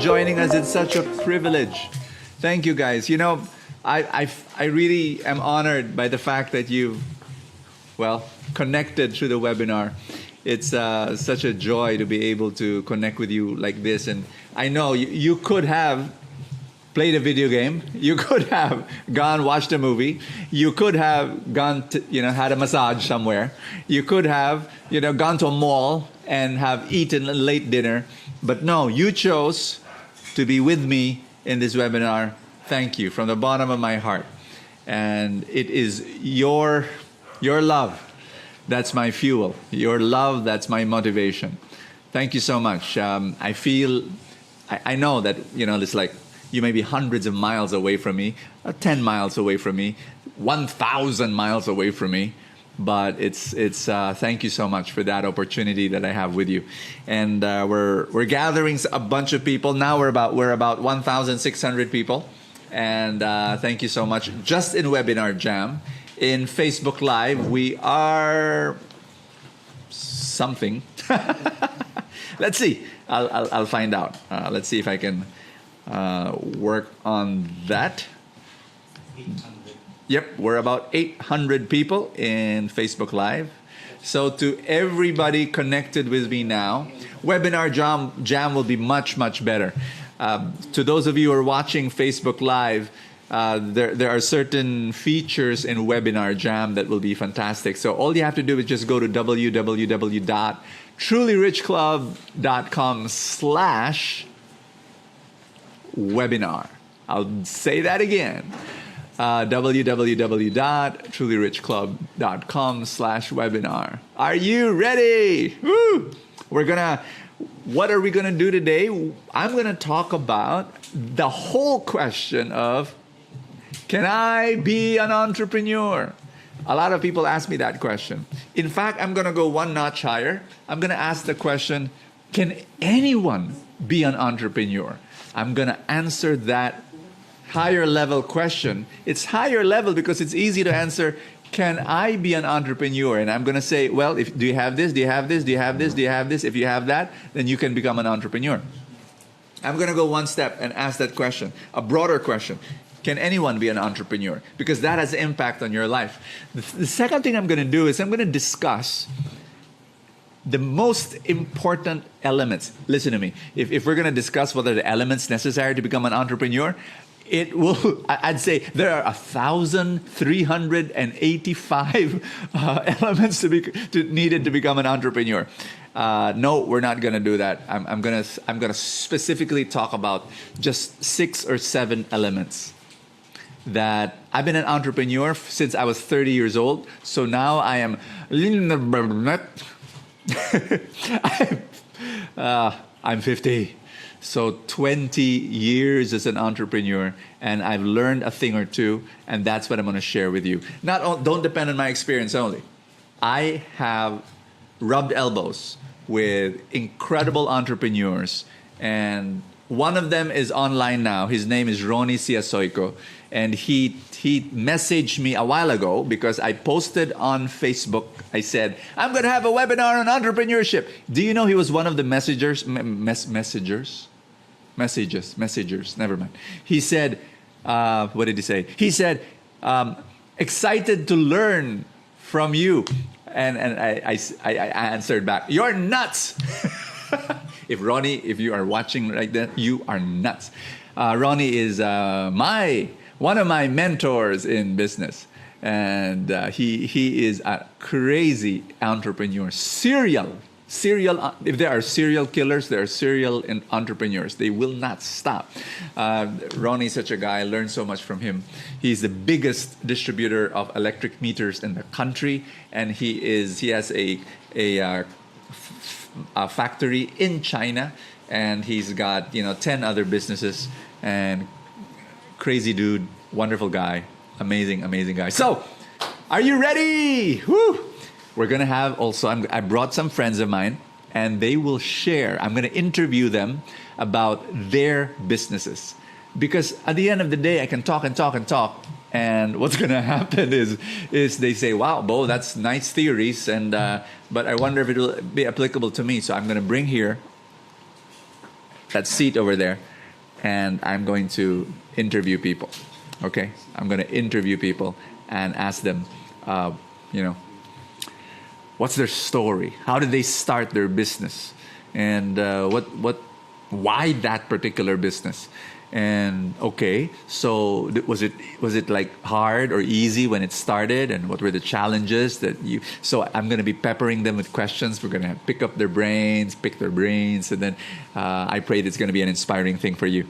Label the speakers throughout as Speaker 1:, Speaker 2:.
Speaker 1: joining us. It's such a privilege. Thank you, guys. You know, I really am honored by the fact that you've, well, connected through the webinar. It's such a joy to be able to connect with you like this. And I know you could have played a video game. You could have gone watched a movie. You could have gone to, had a massage somewhere. You could have, gone to a mall and have eaten a late dinner. But no, you chose to be with me in this webinar. Thank you from the bottom of my heart. And it is your love that's my fuel. Your love, that's my motivation. Thank you so much. I know that, it's like you may be hundreds of miles away from me, 10 miles away from me, 1,000 miles away from me. But it's thank you so much for that opportunity that I have with you. And we're gathering a bunch of people. Now we're about 1,600 people. And thank you so much. Just in Webinar Jam. In Facebook Live, we are something. Let's see. I'll find out. Let's see if I can work on that.
Speaker 2: 800.
Speaker 1: Yep, we're about 800 people in Facebook Live. So to everybody connected with me now, Webinar Jam will be much, much better. To those of you who are watching Facebook Live, there are certain features in Webinar Jam that will be fantastic. So all you have to do is just go to www.trulyrichclub.com/webinar. I'll say that again. www.trulyrichclub.com/webinar. Are you ready? Woo! What are we gonna do today? I'm gonna talk about the whole question of, can I be an entrepreneur? A lot of people ask me that question. In fact, I'm gonna go one notch higher. I'm gonna ask the question, can anyone be an entrepreneur? I'm gonna answer that higher level question. It's higher level because it's easy to answer, can I be an entrepreneur? And I'm going to say, well, do you have this? Do you have this? Do you have this? Do you have this? If you have that, then you can become an entrepreneur. I'm going to go one step and ask that question, a broader question. Can anyone be an entrepreneur? Because that has impact on your life. The second thing I'm going to do is I'm going to discuss the most important elements. Listen to me. If we're going to discuss what are the elements necessary to become an entrepreneur, I'd say there are 1,385 elements needed to become an entrepreneur. No, we're not going to do that. I'm gonna specifically talk about just 6 or 7 elements. That I've been an entrepreneur since I was 30 years old. So now I am I'm 50. So 20 years as an entrepreneur, and I've learned a thing or two, and that's what I'm going to share with you. Don't depend on my experience only. I have rubbed elbows with incredible entrepreneurs, and one of them is online now. His name is Ronnie Siasoyco, and he messaged me a while ago because I posted on Facebook. I said, I'm going to have a webinar on entrepreneurship. Do you know he was one of the messengers? Never mind. He said, what did he say? He said, excited to learn from you. And I answered back, you're nuts. If you are watching like that, you are nuts. Ronnie is one of my mentors in business. And he is a crazy entrepreneur. If there are serial killers, there are serial entrepreneurs. They will not stop. Ronnie's such a guy. I learned so much from him. He's the biggest distributor of electric meters in the country, and he has a factory in China, and he's got 10 other businesses. And crazy dude, wonderful guy, amazing guy. So, are you ready? Woo! We're going to have also, I brought some friends of mine, and they will share. I'm going to interview them about their businesses. Because at the end of the day, I can talk and talk and talk. And what's going to happen is they say, wow, Bo, that's nice theories. But I wonder if it will be applicable to me. So I'm going to bring here that seat over there. and I'm going to interview people. Okay, I'm going to interview people and ask them, you know, what's their story? How did they start their business? And why that particular business? And okay, so was it like hard or easy when it started? And what were the challenges that you? So I'm going to be peppering them with questions. We're going to pick their brains, and then I pray it's going to be an inspiring thing for you.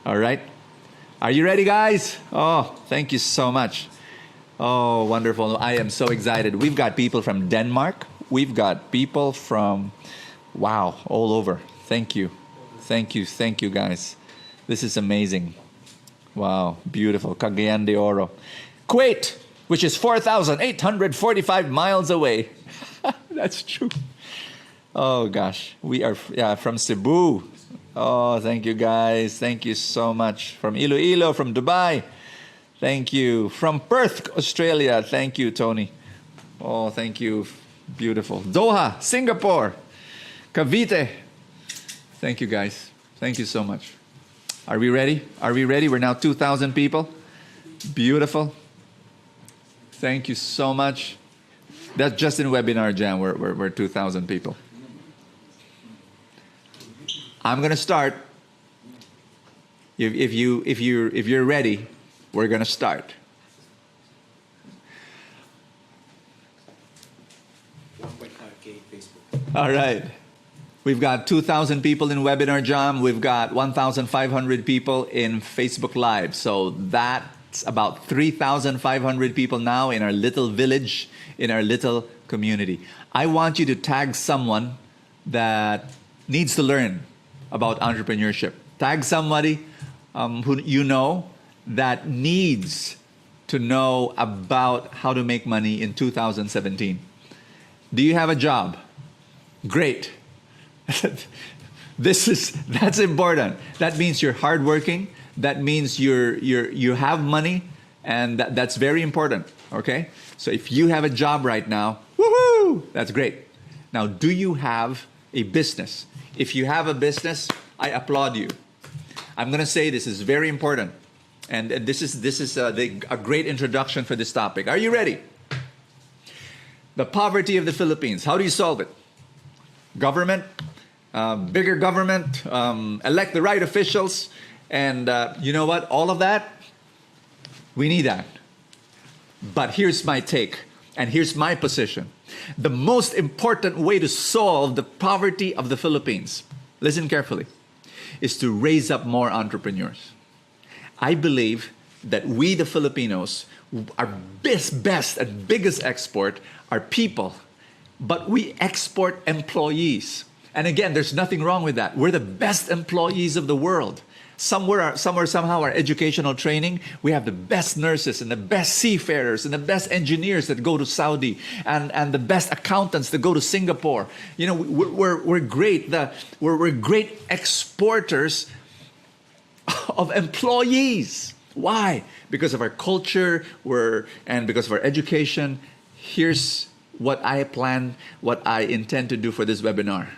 Speaker 1: All right, are you ready, guys? Oh, thank you so much. Oh, wonderful! I am so excited. We've got people from Denmark. We've got people from, wow, all over. Thank you, guys. This is amazing. Wow, beautiful. Cagayan de Oro. Kuwait, which is 4,845 miles away. That's true. Oh, gosh. We are from Cebu. Oh, thank you, guys. Thank you so much. From Iloilo, from Dubai. Thank you. From Perth, Australia. Thank you, Tony. Oh, thank you. Beautiful. Doha, Singapore. Cavite. Thank you, guys. Thank you so much. Are we ready? We're now 2,000 people. Beautiful. Thank you so much. That's just in Webinar Jam. We're 2,000 people. I'm gonna start. If you're ready, we're gonna start.
Speaker 2: 1.5K Facebook.
Speaker 1: All right. We've got 2,000 people in Webinar Jam. We've got 1,500 people in Facebook Live. So that's about 3,500 people now in our little village, in our little community. I want you to tag someone that needs to learn about entrepreneurship. Tag somebody who you know that needs to know about how to make money in 2017. Do you have a job? Great. That's important. That means you're hardworking. That means you have money, and that's very important. Okay. So if you have a job right now, woohoo! That's great. Now, do you have a business? If you have a business, I applaud you. I'm going to say this is very important, and this is a great introduction for this topic. Are you ready? The poverty of the Philippines. How do you solve it? Government. Bigger government, elect the right officials, and you know what? All of that, we need that. But here's my take, and here's my position. The most important way to solve the poverty of the Philippines, listen carefully, is to raise up more entrepreneurs. I believe that we, the Filipinos, our best and biggest export are people, but we export employees. And again, there's nothing wrong with that. We're the best employees of the world. Somehow our educational training, we have the best nurses and the best seafarers and the best engineers that go to Saudi and the best accountants that go to Singapore. You know, we're great. We're great exporters of employees. Why? Because of our culture, and because of our education. Here's what I intend to do for this webinar.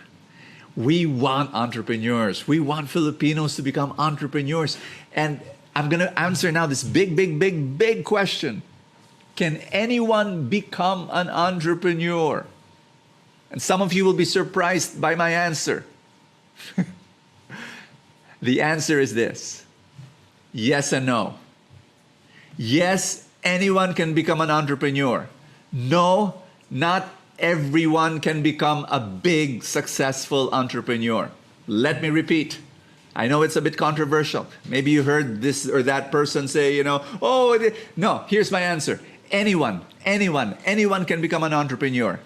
Speaker 1: We want entrepreneurs. We want Filipinos to become entrepreneurs. And I'm going to answer now this big question. Can anyone become an entrepreneur? And some of you will be surprised by my answer. The answer is this. Yes and no. Yes, anyone can become an entrepreneur. No, not everyone can become a big, successful entrepreneur. Let me repeat. I know it's a bit controversial. Maybe you heard this or that person say, no, here's my answer. Anyone can become an entrepreneur.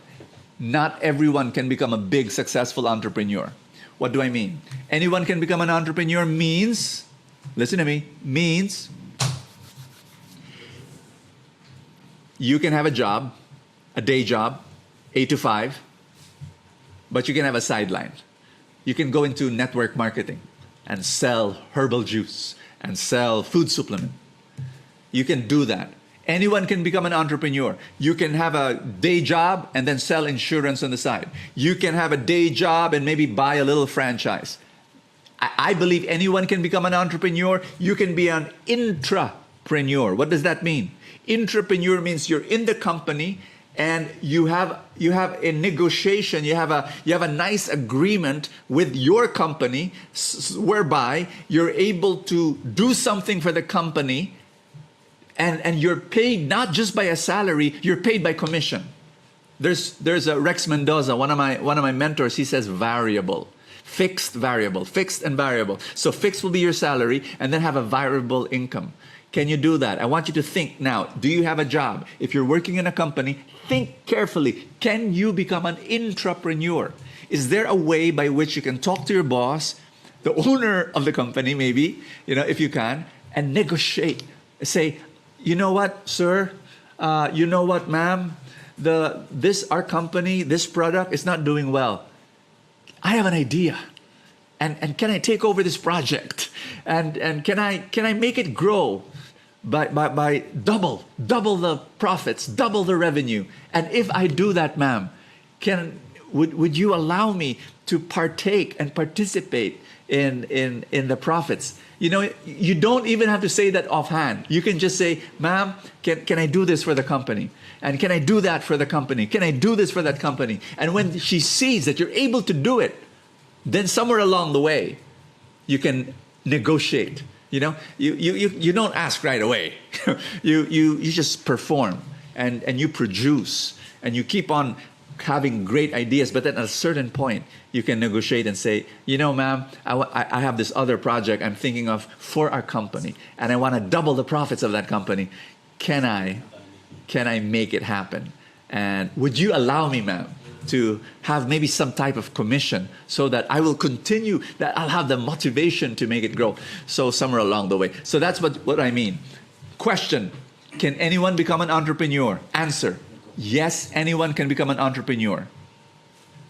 Speaker 1: Not everyone can become a big, successful entrepreneur. What do I mean? Anyone can become an entrepreneur means, listen to me, means you can have a job, a day job, 8 to 5, but you can have a sideline. You can go into network marketing and sell herbal juice and sell food supplement. You can do that. Anyone can become an entrepreneur. You can have a day job and then sell insurance on the side. You can have a day job and maybe buy a little franchise. I believe anyone can become an entrepreneur. You can be an intrapreneur. What does that mean? Intrapreneur means you're in the company and you have a negotiation, you have a nice agreement with your company whereby you're able to do something for the company, and you're paid not just by a salary, you're paid by commission. There's a Rex Mendoza, one of my mentors, he says variable. Fixed, variable, fixed and variable. So fixed will be your salary and then have a variable income. Can you do that? I want you to think now. Do you have a job? If you're working in a company, think carefully. Can you become an intrapreneur? Is there a way by which you can talk to your boss, the owner of the company maybe, if you can, and negotiate? Say, you know what, sir? You know what, ma'am? Our company, this product is not doing well. I have an idea. And can I take over this project? And can I make it grow by double the profits, double the revenue? And if I do that, ma'am, would you allow me to partake and participate in the profits? You don't even have to say that offhand. You can just say, ma'am, can I do this for the company? And can I do that for the company? Can I do this for that company? And when she sees that you're able to do it, then somewhere along the way, you can negotiate. You don't ask right away. you just perform and you produce and you keep on having great ideas. But then at a certain point, you can negotiate and say, ma'am, I have this other project I'm thinking of for our company, and I want to double the profits of that company. Can I make it happen? And would you allow me, ma'am, to have maybe some type of commission so that I will continue, that I'll have the motivation to make it grow? So somewhere along the way. So that's what I mean. Question: can anyone become an entrepreneur? Answer: yes, anyone can become an entrepreneur.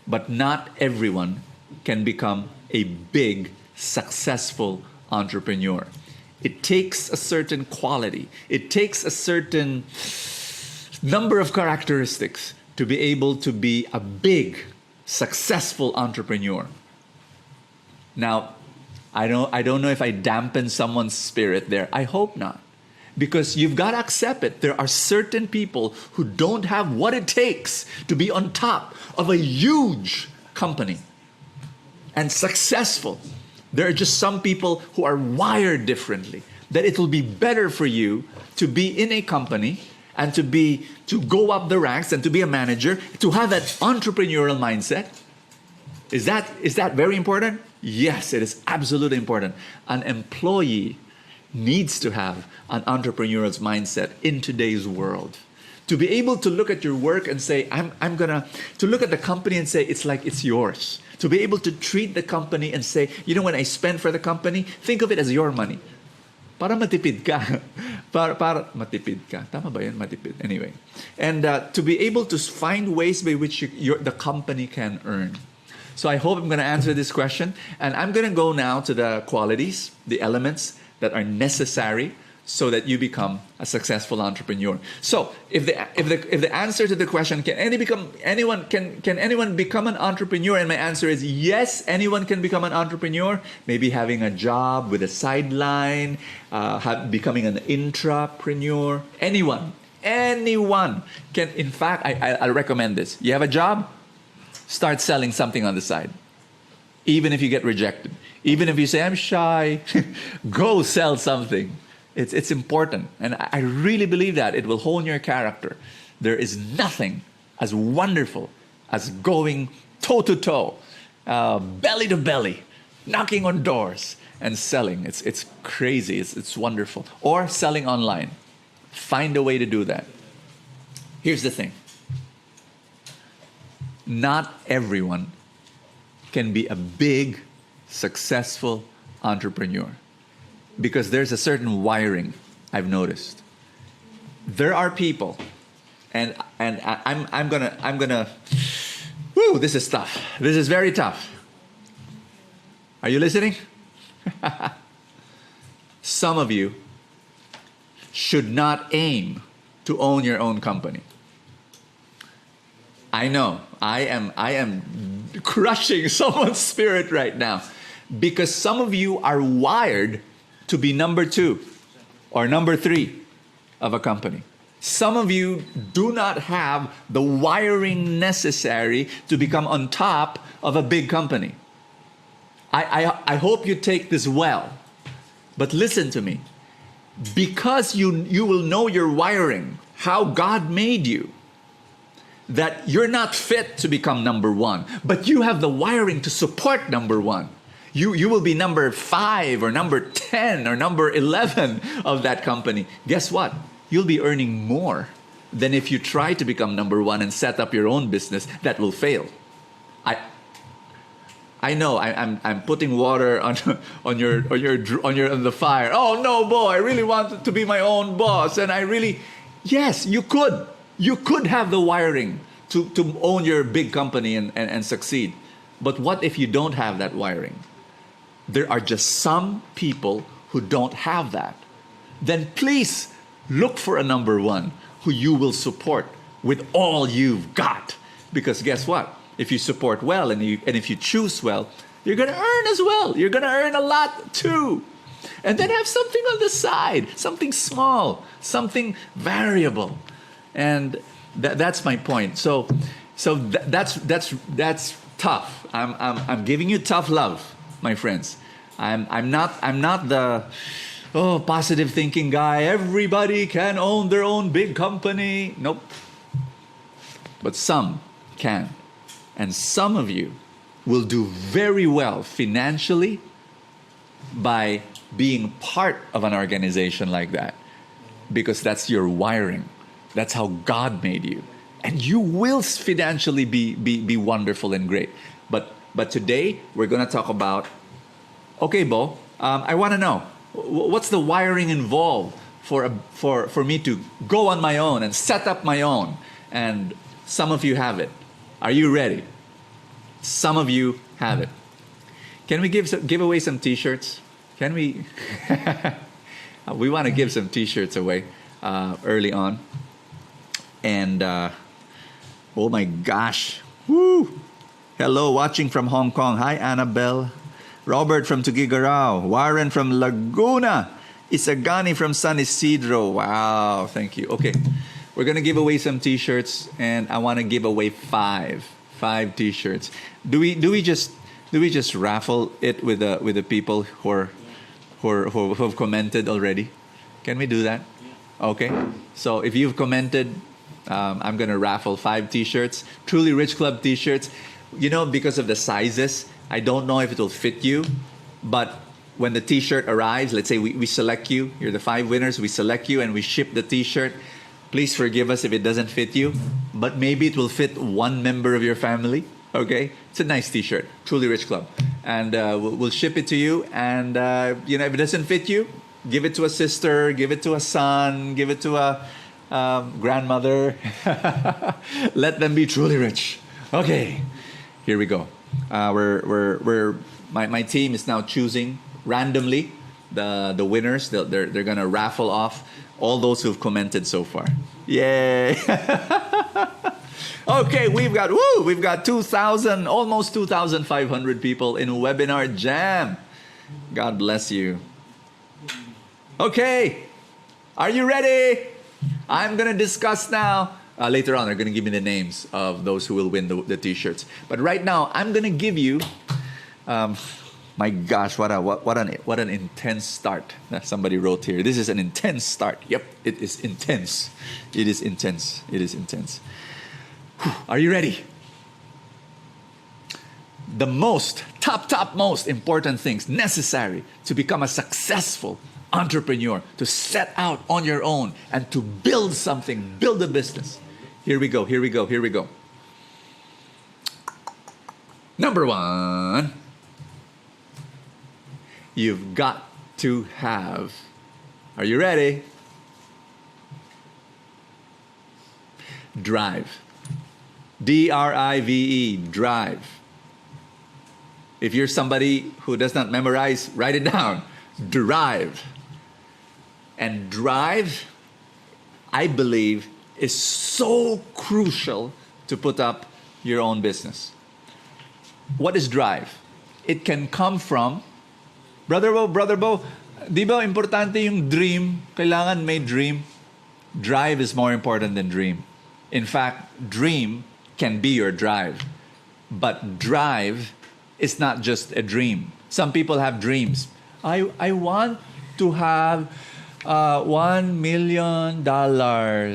Speaker 1: But not everyone can become a big, successful entrepreneur. It takes a certain quality. It takes a certain number of characteristics to be able to be a big, successful entrepreneur. Now, I don't know if I dampen someone's spirit there. I hope not. Because you've got to accept it. There are certain people who don't have what it takes to be on top of a huge company and successful. There are just some people who are wired differently. That it will be better for you to be in a company and to go up the ranks and to be a manager, to have that entrepreneurial mindset. Is that very important? Yes, it is absolutely important. An employee needs to have an entrepreneurial mindset in today's world. To be able to look at your work and say, to look at the company and say, it's like it's yours. To be able to treat the company and say, when I spend for the company, think of it as your money. Para matipid ka. para matipid ka. Tama ba yun? Matipid. Anyway. And to be able to find ways by which the company can earn. So I hope I'm going to answer this question. And I'm going to go now to the qualities, the elements that are necessary so that you become a successful entrepreneur. So if the answer to the question, can anyone become an entrepreneur? And my answer is yes, anyone can become an entrepreneur. Maybe having a job with a sideline, becoming an intrapreneur. Anyone can. In fact, I recommend this. You have a job, start selling something on the side. Even if you get rejected, even if you say, I'm shy, go sell something. It's important. And I really believe that it will hone your character. There is nothing as wonderful as going toe to toe, belly to belly, knocking on doors and selling. It's crazy. It's wonderful. Or selling online. Find a way to do that. Here's the thing. Not everyone can be a big, successful entrepreneur. Because there's a certain wiring I've noticed. There are people, and I'm gonna. Woo! This is tough. This is very tough. Are you listening? Some of you should not aim to own your own company. I know I am crushing someone's spirit right now. Because some of you are wired to be number 2 or number 3 of a company. Some of you do not have the wiring necessary to become on top of a big company. I hope you take this well. But listen to me. Because you will know your wiring, how God made you, that you're not fit to become number 1, but you have the wiring to support number 1. You will be number 5 or number 10 or number 11 of that company. Guess what? You'll be earning more than if you try to become number 1 and set up your own business that will fail. I know I'm putting water on the fire. Oh no, Bo, I really want to be my own boss, and yes, you could have the wiring to own your big company and succeed. But what if you don't have that wiring? There are just some people who don't have that. Then please look for a number 1 who you will support with all you've got. Because guess what? If you support well and if you choose well, you're going to earn as well. You're going to earn a lot too. And then have something on the side, something small, something variable. And that's my point. So that's tough. I'm giving you tough love, my friends. I'm not the positive thinking guy. Everybody can own their own big company. Nope. But some can. And some of you will do very well financially by being part of an organization like that. Because that's your wiring. That's how God made you. And you will financially be wonderful and great. But today, we're going to talk about, okay, Bo, I want to know, what's the wiring involved for me to go on my own and set up my own? And some of you have it. Are you ready? Some of you have it. Can we give away some T-shirts? Can we? We want to give some T-shirts away early on. And oh my gosh. Woo! Hello, watching from Hong Kong. Hi, Annabelle. Robert from Tuguegarao. Warren from Laguna. Isagani from San Isidro. Wow, thank you. Okay, we're going to give away some T-shirts, and I want to give away five T-shirts. Do we just raffle it with the people who have commented already? Can we do that? Okay. So if you've commented, I'm gonna raffle 5 T-shirts, Truly Rich Club T-shirts. Because of the sizes, I don't know if it will fit you, but when the T-shirt arrives, let's say we select you. You're the 5 winners. We select you and we ship the T-shirt. Please forgive us if it doesn't fit you, but maybe it will fit one member of your family. Okay, it's a nice T-shirt, Truly Rich Club, and we'll ship it to you. And if it doesn't fit you, give it to a sister, give it to a son, give it to a grandmother. Let them be truly rich. Okay, here we go. My team is now choosing randomly the winners. They're gonna raffle off all those who've commented so far. Yay! Okay, we've got 2,000, almost 2,500 people in Webinar Jam. God bless you. Okay, are you ready? I'm gonna discuss now. Later on, they're gonna give me the names of those who will win the T-shirts. But right now, I'm gonna give you. My gosh, what an intense start. Somebody wrote here. This is an intense start. Yep, it is intense. It is intense. It is intense. Whew. Are you ready? The top most important things necessary to become a successful entrepreneur, to set out on your own and to build something, build a business. Here we go. Number 1. You've got to have, are you ready? Drive. D-R-I-V-E, drive. If you're somebody who does not memorize, write it down. Drive. And drive, I believe, is so crucial to put up your own business. What is drive? It can come from, Brother Bo, di ba importante yung dream? Kailangan may dream. Drive is more important than dream. In fact, dream can be your drive. But drive is not just a dream. Some people have dreams. I want to have $1 million.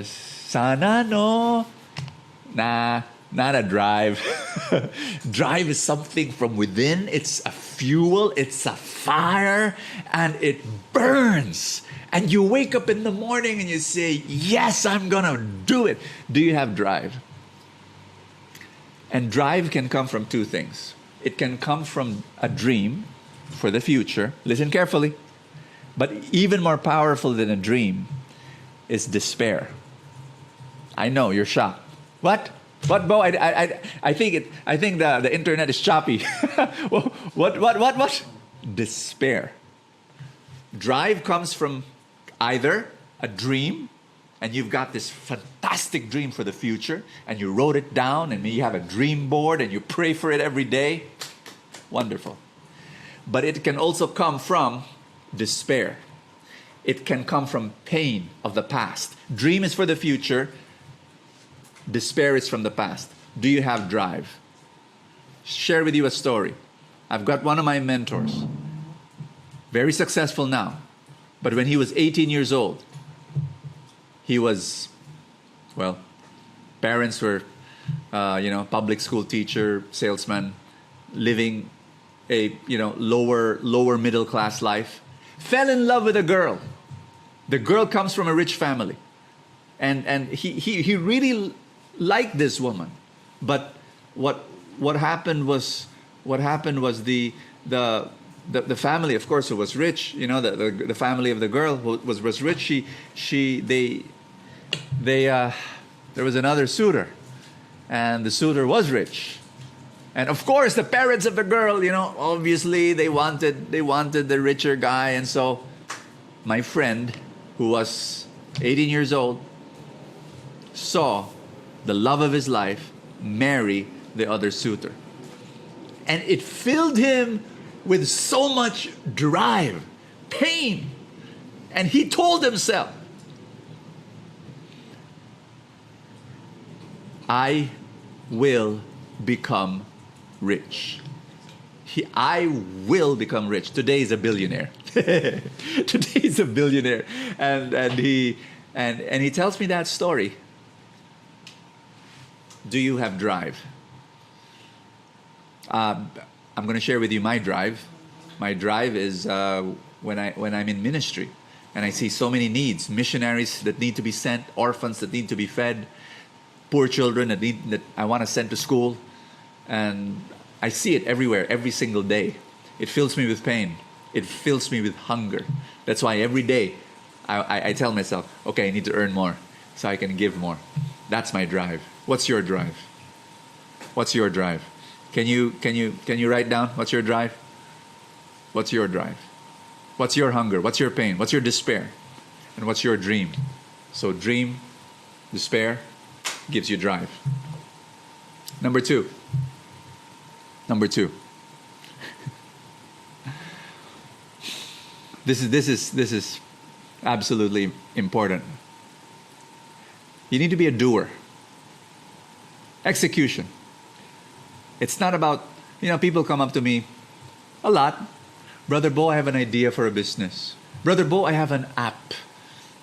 Speaker 1: Sana, no? Nah, not a drive. Drive is something from within. It's a fuel, it's a fire, and it burns. And you wake up in the morning and you say, yes, I'm gonna do it. Do you have drive? And drive can come from two things. It can come from a dream for the future. Listen carefully. But even more powerful than a dream is despair. I know, you're shocked. What? What, Bo? I think the internet is choppy. What? Despair. Drive comes from either a dream, and you've got this fantastic dream for the future, and you wrote it down, and you have a dream board, and you pray for it every day. Wonderful. But it can also come from despair. It can come from pain of the past. Dream is for the future. Despair is from the past. Do you have drive? Share with you a story. I've got one of my mentors, very successful now. But when he was 18 years old, he was, well, parents were, public school teacher, salesman, living a, lower middle class life. Fell in love with a girl. The girl comes from a rich family. And he really liked this woman. But what happened was the family, of course, who was rich, the family of the girl who was rich, there was another suitor, and the suitor was rich. And of course, the parents of the girl, obviously they wanted the richer guy. And so my friend, who was 18 years old, saw the love of his life marry the other suitor. And it filled him with so much drive, pain. And he told himself, I will become rich. I will become rich. Today is a billionaire. Today is a billionaire. And he tells me that story. Do you have drive? I'm going to share with you my drive. My drive is when I'm in ministry and I see so many needs, missionaries that need to be sent, orphans that need to be fed, poor children that I want to send to school, and I see it everywhere, every single day. It fills me with pain. It fills me with hunger. That's why every day I tell myself, okay, I need to earn more so I can give more. That's my drive. What's your drive? What's your drive? Can you write down what's your drive? What's your drive? What's your hunger? What's your pain? What's your despair? And what's your dream? So dream, despair gives you drive. Number two. This is absolutely important. You need to be a doer. Execution. It's not about, people come up to me a lot. Brother Bo, I have an idea for a business. Brother Bo, I have an app.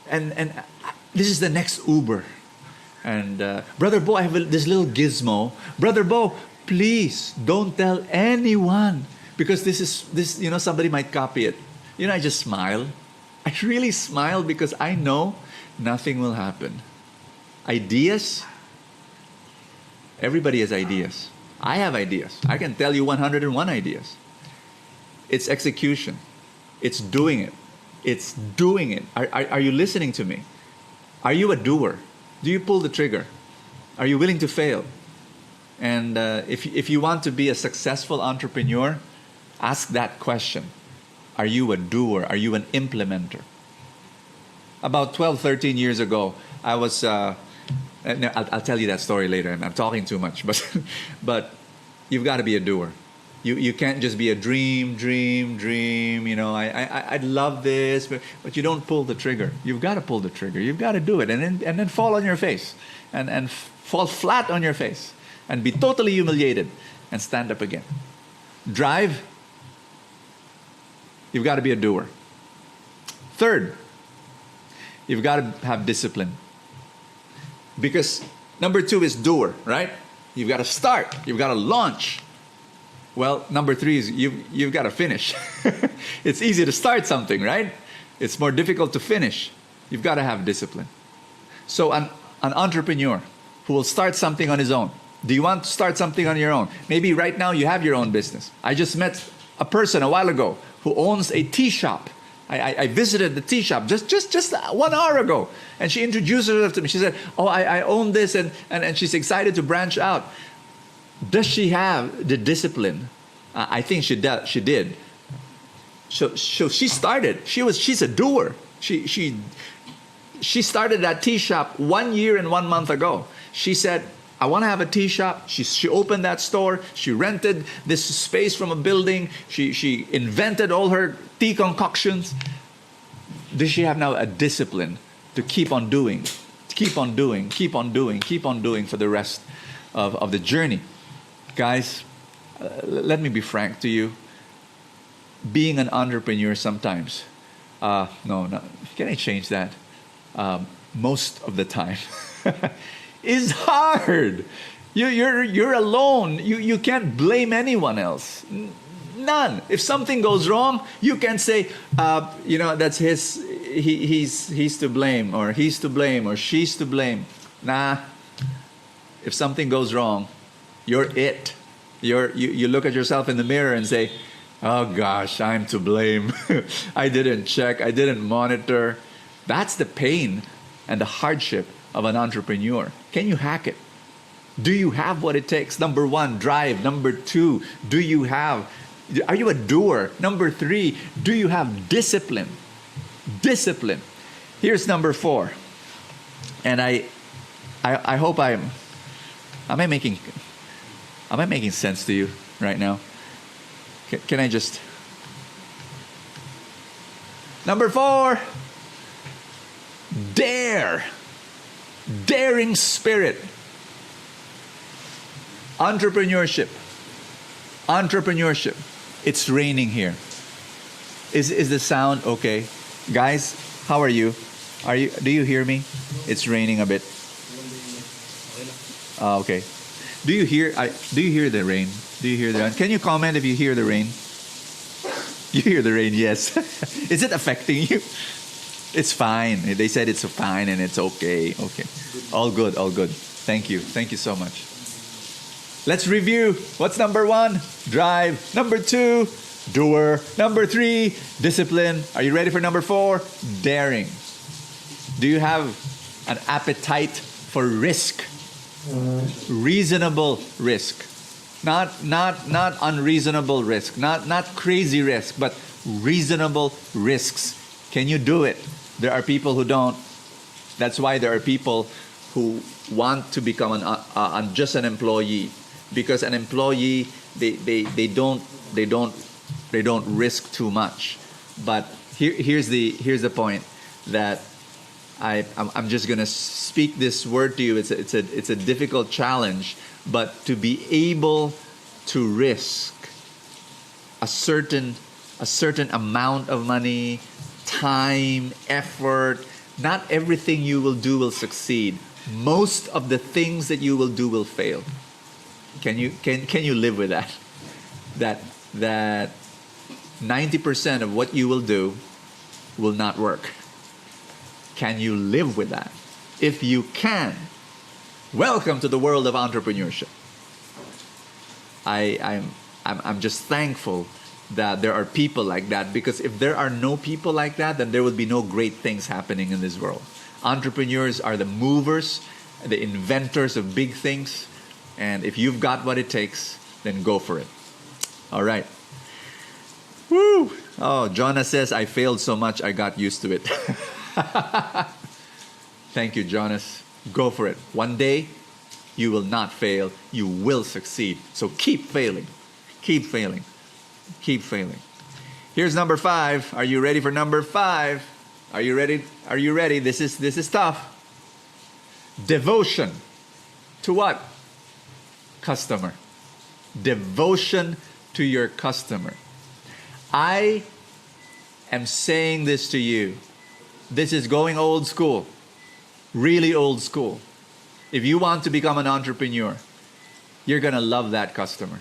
Speaker 1: And this is the next Uber. And Brother Bo, I have this little gizmo. Brother Bo, please don't tell anyone, because this somebody might copy it. I just smile. I really smile because I know nothing will happen. Ideas. Everybody has ideas. I have ideas. I can tell you 101 ideas. It's execution. It's doing it. It's doing it. Are you listening to me? Are you a doer? Do you pull the trigger? Are you willing to fail? And if you want to be a successful entrepreneur, ask that question. Are you a doer? Are you an implementer? About 12, 13 years ago, I was... I'll tell you that story later. I'm talking too much. But you've got to be a doer. You can't just be a dream. You know, I'd love this, but you don't pull the trigger. You've got to pull the trigger. You've got to do it, and then fall on your face, and fall flat on your face, and be totally humiliated, and stand up again. Drive. You've got to be a doer. Third, you've got to have discipline. Because number 2 is doer, right? You've got to start. You've got to launch. Well, number 3 is you've got to finish. It's easy to start something, right? It's more difficult to finish. You've got to have discipline. So an entrepreneur who will start something on his own. Do you want to start something on your own? Maybe right now you have your own business. I just met a person a while ago who owns a tea shop. I visited the tea shop just 1 hour ago. And she introduced herself to me. She said, oh, I own this, and she's excited to branch out. Does she have the discipline? I think she did. So she started. She's a doer. She started that tea shop 1 year and 1 month ago. She said, I want to have a tea shop. She opened that store. She rented this space from a building. She invented all her tea concoctions. Does she have now a discipline to keep on doing for the rest of the journey? Guys, let me be frank to you. Being an entrepreneur sometimes, no, can I change that? Most of the time. Is hard. You're alone. You can't blame anyone else. None. If something goes wrong, you can say, that's he's to blame, or he's to blame, or she's to blame. Nah. If something goes wrong, you're it. You look at yourself in the mirror and say, oh gosh, I'm to blame. I didn't check. I didn't monitor. That's the pain and the hardship of an entrepreneur. Can you hack it? Do you have what it takes? Number 1, drive. Number 2, are you a doer? Number 3, do you have discipline? Discipline. Here's number 4. And I hope am I making sense to you right now? Can I just... Number 4, dare. Daring spirit. Entrepreneurship. It's raining here. Is the sound okay? Guys, how are you? Do you hear me? It's raining a bit. Okay. Do you hear the rain? Do you hear the rain? Can you comment if you hear the rain? You hear the rain, yes. Is it affecting you? It's fine. They said it's fine and it's okay. Okay. All good. Thank you so much. Let's review. What's number 1? Drive. Number 2, doer. Number 3, discipline. Are you ready for number 4? Daring. Do you have an appetite for risk? Reasonable risk. Not unreasonable risk. Not crazy risk, but reasonable risks. Can you do it? There are people who don't. That's why there are people who want to become just an employee, because an employee they don't risk too much. But here's the point that I'm just gonna speak this word to you. It's a difficult challenge, but to be able to risk a certain amount of money, time, effort. Not everything you will do will succeed. Most of the things that you will do will fail. Can you live with that? That 90% of what you will do will not work. Can you live with that? If you can, welcome to the world of entrepreneurship. I'm just thankful that there are people like that, because if there are no people like that, then there would be no great things happening in this world. Entrepreneurs are the movers, the inventors of big things, and if you've got what it takes, then go for it. All right. Woo! Oh, Jonah says, I failed so much I got used to it. Thank you, Jonas. Go for it. One day, you will not fail. You will succeed. So keep failing. Keep failing. Keep failing. Here's number 5. Are you ready for number 5? Are you ready? Are you ready? This is tough. Devotion to what? Customer. Devotion to your customer. I am saying this to you. This is going old school. Really old school. If you want to become an entrepreneur, you're going to love that customer.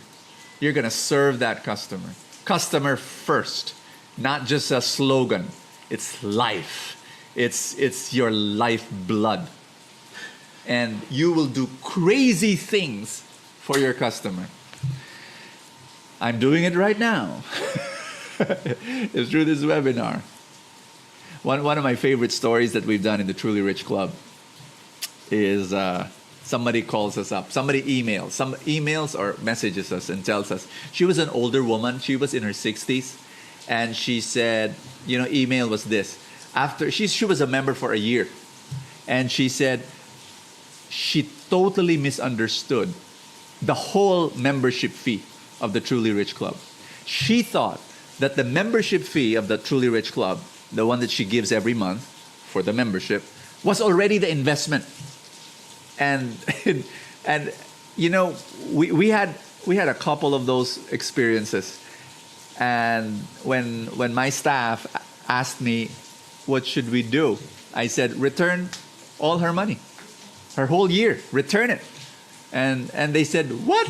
Speaker 1: You're going to serve that customer. Customer first. Not just a slogan. It's life. It's your lifeblood. And you will do crazy things for your customer. I'm doing it right now. It's through this webinar. One of my favorite stories that we've done in the Truly Rich Club is somebody calls us up. Somebody emails or messages us and tells us. She was an older woman. She was in her 60s. And she said, email was this. After she was a member for a year. And she said she totally misunderstood the whole membership fee of the Truly Rich Club. She thought that the membership fee of the Truly Rich Club, the one that she gives every month for the membership, was already the investment. And we had a couple of those experiences. And when my staff asked me, what should we do? I said, return all her money, her whole year, return it. And they said, what?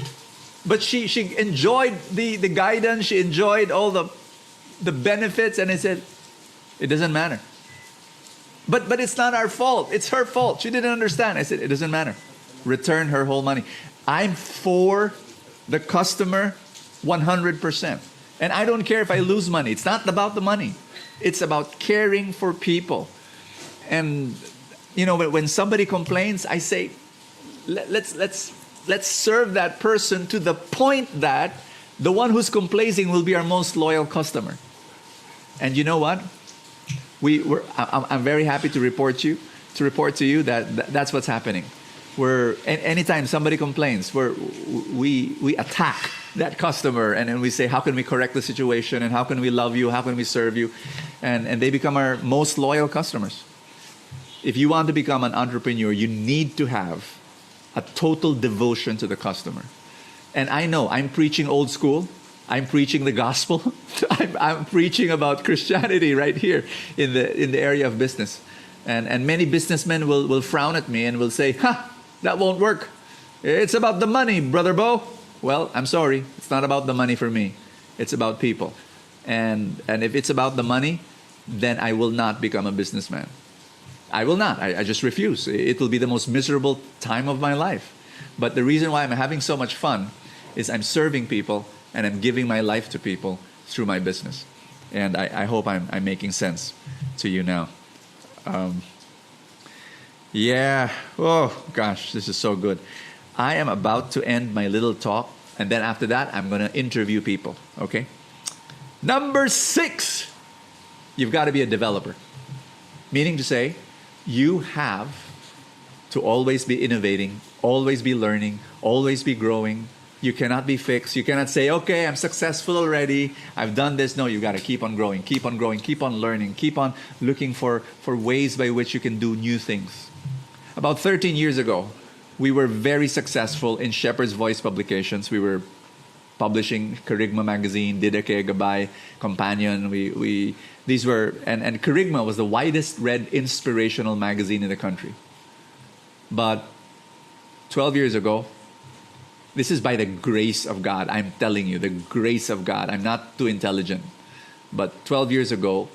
Speaker 1: But she enjoyed the guidance, she enjoyed all the benefits, and I said, it doesn't matter. But it's not our fault. It's her fault. She didn't understand. I said, it doesn't matter. Return her whole money. I'm for the customer 100%. And I don't care if I lose money. It's not about the money. It's about caring for people. And, when somebody complains, I say, let's serve that person to the point that the one who's complaining will be our most loyal customer. And you know what? I'm very happy to report to you that that's what's happening. Anytime somebody complains, we attack that customer and we say, how can we correct the situation, and how can we love you, how can we serve you, and they become our most loyal customers. If you want to become an entrepreneur, you need to have a total devotion to the customer. And I know I'm preaching old school. I'm preaching the gospel. I'm preaching about Christianity right here in the area of business. And many businessmen will frown at me and will say, that won't work. It's about the money, Brother Bo. Well, I'm sorry. It's not about the money for me. It's about people. And if it's about the money, then I will not become a businessman. I will not. I just refuse. It will be the most miserable time of my life. But the reason why I'm having so much fun is I'm serving people and I'm giving my life to people through my business. And I hope I'm making sense to you now. Oh gosh, this is so good. I am about to end my little talk, and then after that, I'm going to interview people, okay? Number 6, you've got to be a developer. Meaning to say, you have to always be innovating, always be learning, always be growing. You cannot be fixed. You cannot say, okay, I'm successful already. I've done this. No, you got to keep on growing, keep on growing, keep on learning, keep on looking for ways by which you can do new things. About 13 years ago, we were very successful in Shepherd's Voice publications. We were publishing Kerygma magazine, Didake, Gabay, Companion. These were, and Kerygma was the widest read inspirational magazine in the country. But 12 years ago, this is by the grace of God. I'm telling you, the grace of God. I'm not too intelligent. But 12 years ago,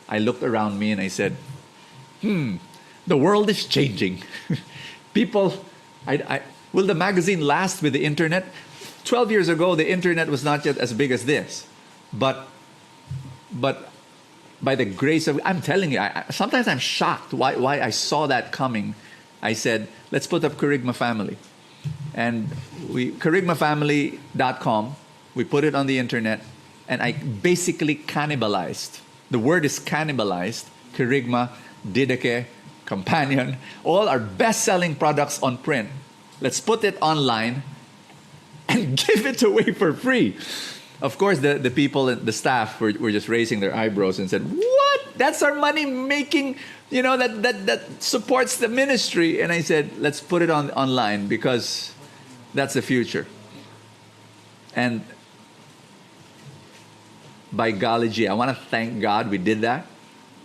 Speaker 1: I looked around me and I said, the world is changing. People, will the magazine last with the internet? 12 years ago, the internet was not yet as big as this. But by the grace of, I'm telling you, sometimes I'm shocked why I saw that coming. I said, let's put up Kerygma Family. And KerygmaFamily.com, we put it on the internet, and I basically cannibalized. The word is cannibalized. Kerygma, Didake, Companion, all our best-selling products on print. Let's put it online and give it away for free. Of course, the people, the staff were just raising their eyebrows and said, what? That's our money making, that supports the ministry. And I said, let's put it online because that's the future. And by golly gee, I want to thank God we did that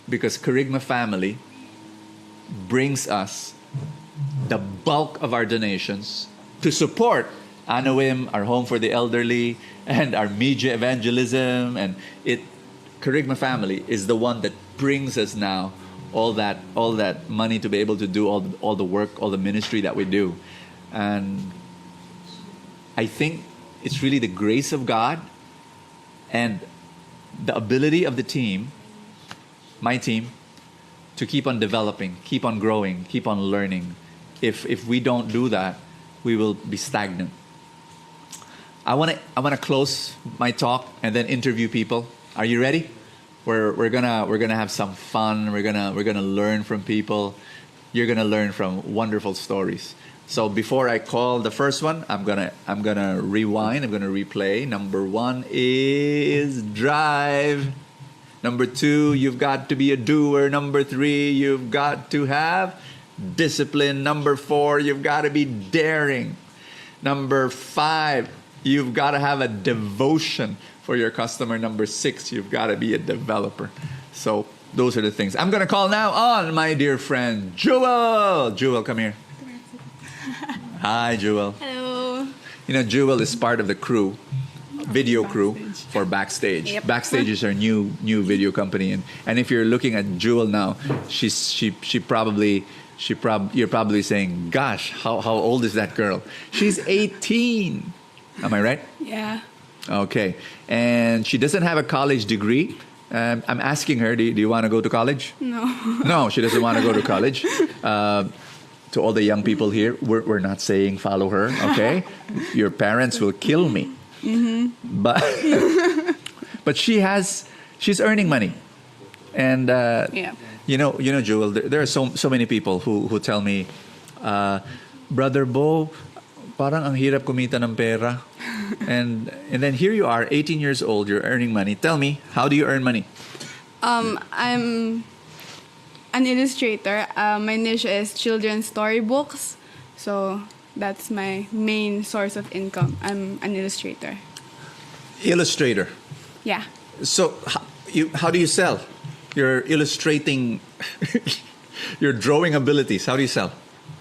Speaker 1: because Kerygma Family brings us the bulk of our donations to support Anawim, our home for the elderly, and our media evangelism. And Kerygma Family is the one that brings us now all that money to be able to do all the work, all the ministry that we do. And I think it's really the grace of God and the ability of the team, my team, to keep on developing, keep on growing, keep on learning. If we don't do that, we will be stagnant. I want to close my talk and then interview people. Are you ready? We're gonna have some fun. We're gonna learn from people. You're gonna learn from wonderful stories. So before I call the first one, I'm gonna rewind. I'm gonna replay. Number 1 is drive. Number 2, you've got to be a doer. Number 3, you've got to have discipline. Number 4, you've got to be daring. Number 5, you've got to have a devotion for your customer. Number 6, you've got to be a developer. So those are the things. I'm going to call now on my dear friend, Jewel. Jewel, come here. Hi, Jewel.
Speaker 3: Hello.
Speaker 1: Jewel is part of the crew, video crew for Backstage.
Speaker 3: Yep.
Speaker 1: Backstage is our new video company, and if you're looking at Jewel now, you're probably saying, "Gosh, how old is that girl?" She's 18. Am I right?
Speaker 3: Yeah.
Speaker 1: Okay, and she doesn't have a college degree. I'm asking her, do you want to go to college?
Speaker 3: No.
Speaker 1: No, she doesn't want to go to college. To all the young people here, we're not saying follow her, okay? Your parents will kill me. Mm-hmm. But she's earning money, and
Speaker 3: Yeah.
Speaker 1: Jewel, there are so many people who tell me, Brother Bo, parang ang hirap kumita ng pera, and then here you are, 18 years old, you're earning money. Tell me, how do you earn money?
Speaker 3: I'm an illustrator. My niche is children's storybooks, so that's my main source of income. I'm an illustrator.
Speaker 1: Illustrator.
Speaker 3: Yeah.
Speaker 1: So how do you sell? You're illustrating your drawing abilities. How do you sell?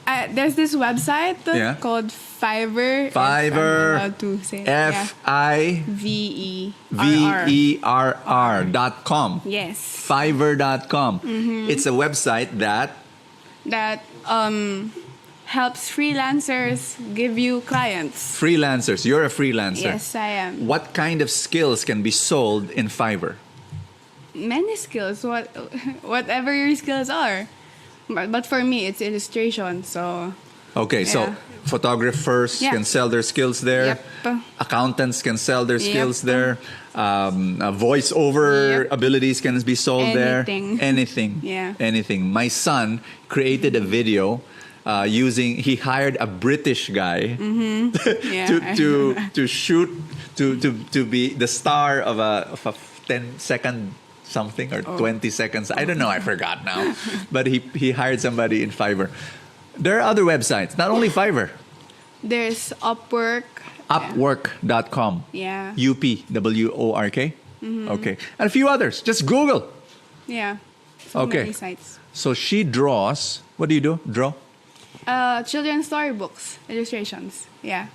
Speaker 3: There's this website called Fiverr. If I'm allowed to say it.
Speaker 1: Fiverr.com.
Speaker 3: Yes.
Speaker 1: Fiverr.com. Mm-hmm. It's a website that
Speaker 3: helps freelancers give you clients.
Speaker 1: Freelancers. You're a freelancer.
Speaker 3: Yes, I am.
Speaker 1: What kind of skills can be sold in Fiverr?
Speaker 3: Many skills. Whatever your skills are. But for me, it's illustration. So.
Speaker 1: Okay, so photographers can sell their skills there.
Speaker 3: Yep.
Speaker 1: Accountants can sell their skills there. Voiceover abilities can be sold there. Anything.
Speaker 3: Yeah.
Speaker 1: Anything. My son created a video he hired a British guy to shoot to be the star of a 10-second something or 20 seconds. I don't know. I forgot now. But he hired somebody in Fiverr. There are other websites, not only Fiverr.
Speaker 3: There's Upwork.
Speaker 1: Upwork.com.
Speaker 3: Yeah.
Speaker 1: UPWORK. Mm-hmm. Okay. And a few others. Just Google.
Speaker 3: Yeah. So many sites.
Speaker 1: So she draws. What do you do? Draw?
Speaker 3: Children's storybooks, illustrations. Yeah.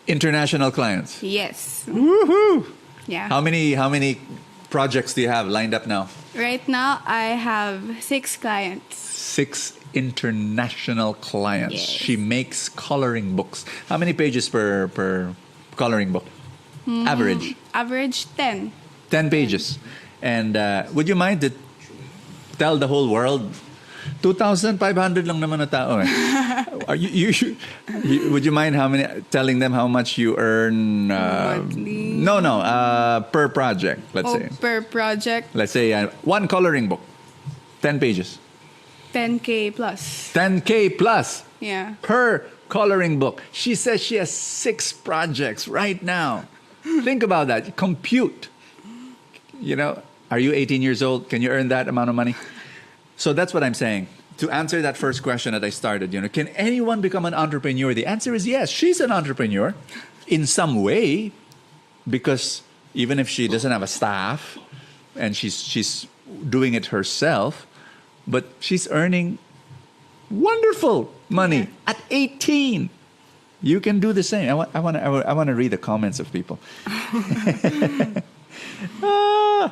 Speaker 1: International clients.
Speaker 3: Yes.
Speaker 1: Woohoo!
Speaker 3: Yeah.
Speaker 1: How many projects do you have lined up now?
Speaker 3: Right now, I have 6 clients.
Speaker 1: 6 international clients.
Speaker 3: Yes.
Speaker 1: She makes coloring books. How many pages per coloring book? Average?
Speaker 3: Average 10.
Speaker 1: 10 pages. And would you mind to tell the whole world? 2,500 lang naman na tao eh. Would you mind telling them how much you earn?
Speaker 3: Monthly?
Speaker 1: No, per project, let's say.
Speaker 3: Per project?
Speaker 1: Let's say one coloring book, 10 pages.
Speaker 3: 10K plus.
Speaker 1: 10K plus?
Speaker 3: Yeah.
Speaker 1: Per coloring book. She says she has 6 projects right now. Think about that. Compute. You know, are you 18 years old? Can you earn that amount of money? So that's what I'm saying. To answer that first question that I started, you know, can anyone become an entrepreneur? The answer is yes. She's an entrepreneur in some way, because even if she doesn't have a staff and she's doing it herself, but she's earning wonderful money at 18. You can do the same. I want to read the comments of people.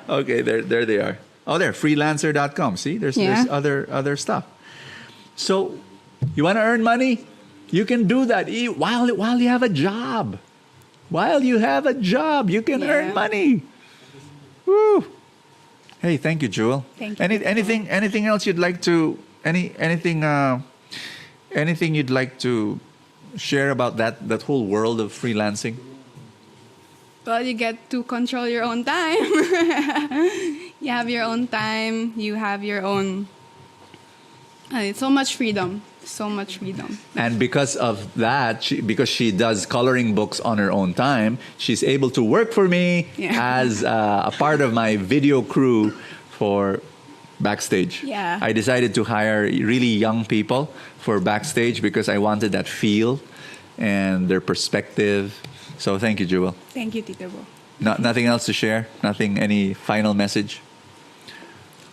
Speaker 1: Okay, there they are. Oh, there, freelancer.com. See, there's other stuff. So, you want to earn money? You can do that while you have a job. While you have a job, you can earn money. Woo! Hey, thank you, Jewel.
Speaker 3: Thank you.
Speaker 1: Anything else you'd like to anything you'd like to share about that whole world of freelancing?
Speaker 3: Well, you get to control your own time. You have your own time. You have your own... it's so much freedom. So much freedom.
Speaker 1: And because of that, because she does coloring books on her own time, she's able to work for me as a part of my video crew for Backstage.
Speaker 3: Yeah.
Speaker 1: I decided to hire really young people for Backstage because I wanted that feel and their perspective. So thank you, Jewel.
Speaker 3: Thank you, Tito Bo.
Speaker 1: Nothing else to share? Any final message?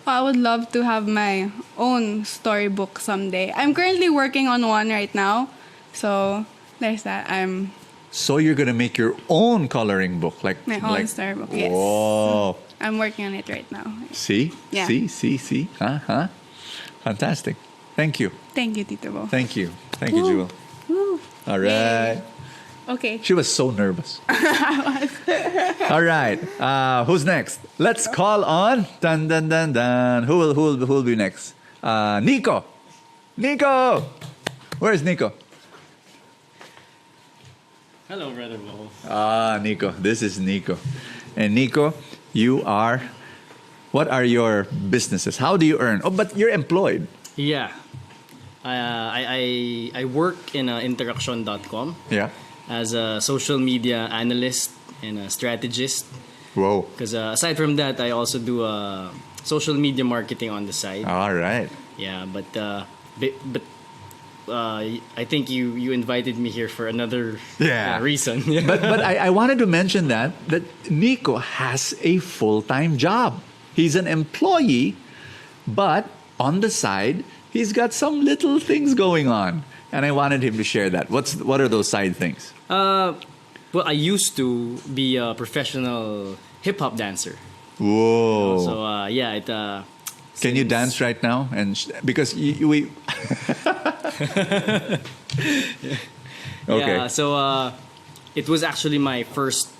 Speaker 3: I would love to have my own storybook someday. I'm currently working on one right now. So there's that.
Speaker 1: So you're going to make your own coloring book?
Speaker 3: My own storybook, yes.
Speaker 1: Whoa.
Speaker 3: I'm working on it right now.
Speaker 1: See?
Speaker 3: Yeah.
Speaker 1: See? Uh-huh. Fantastic. Thank you.
Speaker 3: Thank you, Tito Bo.
Speaker 1: Thank you, Jewel.
Speaker 3: Woo.
Speaker 1: All right.
Speaker 3: Yay. Okay.
Speaker 1: She was so nervous. All right. Who's next? Let's call on dun. Who will be next? Nico. Where's Nico?
Speaker 4: Hello, Brother Bo.
Speaker 1: Nico. This is Nico. And Nico, what are your businesses? How do you earn? Oh, but you're employed.
Speaker 4: Yeah. I work in interaction.com.
Speaker 1: Yeah.
Speaker 4: As a social media analyst and a strategist.
Speaker 1: Whoa.
Speaker 4: Because aside from that, I also do social media marketing on the side.
Speaker 1: All right.
Speaker 4: Yeah, but I think you invited me here for another reason.
Speaker 1: but I wanted to mention that Nico has a full-time job. He's an employee, but on the side, he's got some little things going on. And I wanted him to share that. What are those side things?
Speaker 4: Well, I used to be a professional hip-hop dancer.
Speaker 1: Whoa.
Speaker 4: So,
Speaker 1: can you dance right now? Because we... Okay.
Speaker 4: Yeah, so it was actually my first,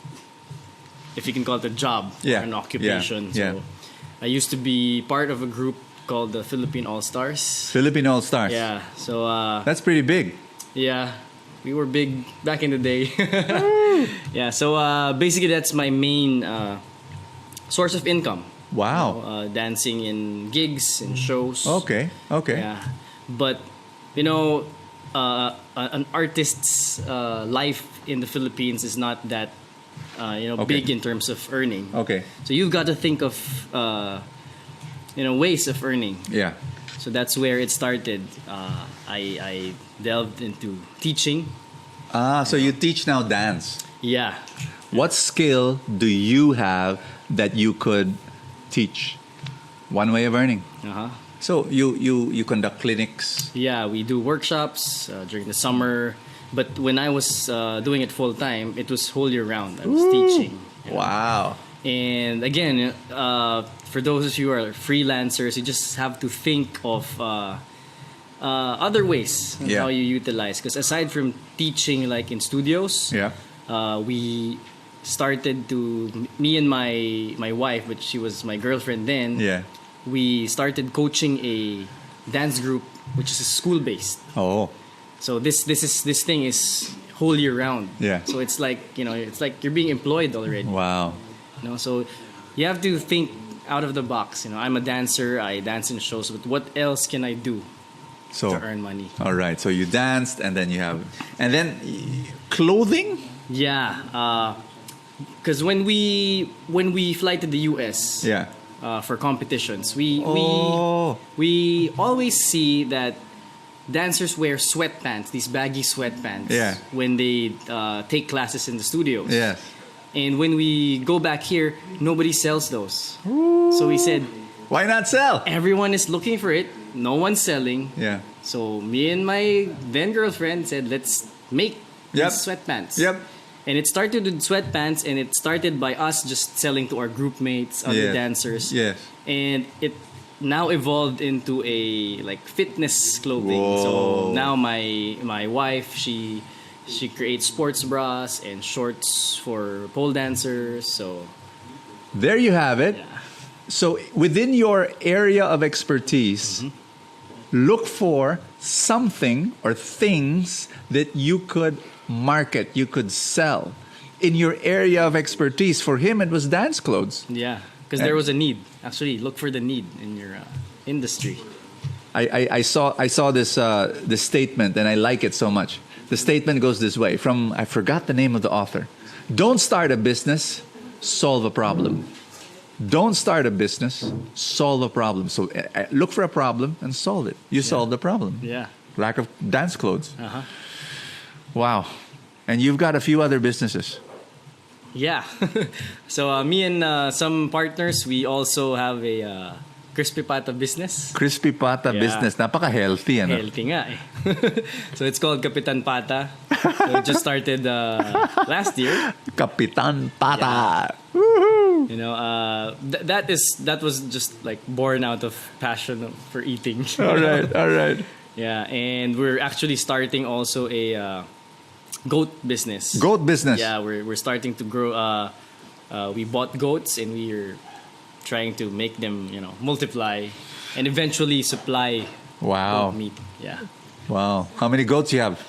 Speaker 4: if you can call it a job, or an occupation. So I used to be part of a group called the Philippine All-Stars.
Speaker 1: Philippine All-Stars.
Speaker 4: Yeah, so...
Speaker 1: that's pretty big.
Speaker 4: Yeah, we were big back in the day. Yeah, so basically that's my main source of income.
Speaker 1: Wow.
Speaker 4: You know, dancing in gigs and shows.
Speaker 1: Okay.
Speaker 4: Yeah, but an artist's life in the Philippines is not that big in terms of earning.
Speaker 1: Okay.
Speaker 4: So you've got to think of ways of earning.
Speaker 1: Yeah.
Speaker 4: So that's where it started. I delved into teaching.
Speaker 1: So you teach now dance.
Speaker 4: Yeah.
Speaker 1: What skill do you have that you could teach? One way of earning.
Speaker 4: Uh-huh.
Speaker 1: So you conduct clinics.
Speaker 4: Yeah, we do workshops during the summer. But when I was doing it full time, it was whole year round. I was teaching.
Speaker 1: Wow.
Speaker 4: And again, for those of you who are freelancers, you just have to think of other ways on how you utilize. Because aside from teaching like in studios, we started me and my wife, but she was my girlfriend then. Yeah. We started coaching a dance group, which is school-based.
Speaker 1: Oh.
Speaker 4: So this thing is whole year round. Yeah. So it's like you're being employed already.
Speaker 1: Wow.
Speaker 4: So you have to think out of the box. I'm a dancer. I dance in shows, but what else can I do
Speaker 1: So
Speaker 4: to earn money.
Speaker 1: All right. So you danced, and then clothing.
Speaker 4: Yeah, because when we fly to the US,
Speaker 1: Yeah.
Speaker 4: for competitions,
Speaker 1: Oh.
Speaker 4: we always see that dancers wear sweatpants, these baggy sweatpants,
Speaker 1: Yeah.
Speaker 4: when they take classes in the studios.
Speaker 1: Yes.
Speaker 4: And when we go back here, nobody sells those. So we said,
Speaker 1: Why not sell?
Speaker 4: everyone is looking for it. No one's selling.
Speaker 1: Yeah.
Speaker 4: So me and my then girlfriend said, let's make
Speaker 1: Yep.
Speaker 4: these sweatpants.
Speaker 1: Yep.
Speaker 4: And it started with sweatpants, and it started by us just selling to our group mates, other
Speaker 1: Yes.
Speaker 4: dancers.
Speaker 1: Yes.
Speaker 4: And it now evolved into a like fitness clothing.
Speaker 1: Whoa.
Speaker 4: So now my wife, she creates sports bras and shorts for pole dancers. So
Speaker 1: There you have it.
Speaker 4: yeah.
Speaker 1: So within your area of expertise, look for something or things that you could market, you could sell in your area of expertise. For him, it was dance clothes.
Speaker 4: Yeah, because there was a need. Actually, look for the need in your industry.
Speaker 1: I saw this statement, and I like it so much. The statement goes this way from, I forgot the name of the author. Don't start a business, solve a problem. Don't start a business, solve a problem. So look for a problem and solve it. You solve the problem.
Speaker 4: Yeah.
Speaker 1: Lack of dance clothes.
Speaker 4: Uh-huh.
Speaker 1: Wow. And you've got a few other businesses.
Speaker 4: Yeah. So me and some partners, we also have a crispy pata business.
Speaker 1: Crispy Pata
Speaker 4: Yeah.
Speaker 1: business. Napaka-healthy. Ano?
Speaker 4: Healthy nga eh. So it's called Kapitan Pata. So it just started last year.
Speaker 1: Kapitan Pata.
Speaker 4: You know, that was just like born out of passion for eating.
Speaker 1: All right. All right.
Speaker 4: Yeah, and we're actually starting also a goat business.
Speaker 1: Goat business.
Speaker 4: Yeah, we're starting to grow. We bought goats, and we're trying to make them, multiply, and eventually supply
Speaker 1: Wow.
Speaker 4: goat meat. Yeah.
Speaker 1: Wow. How many goats you have?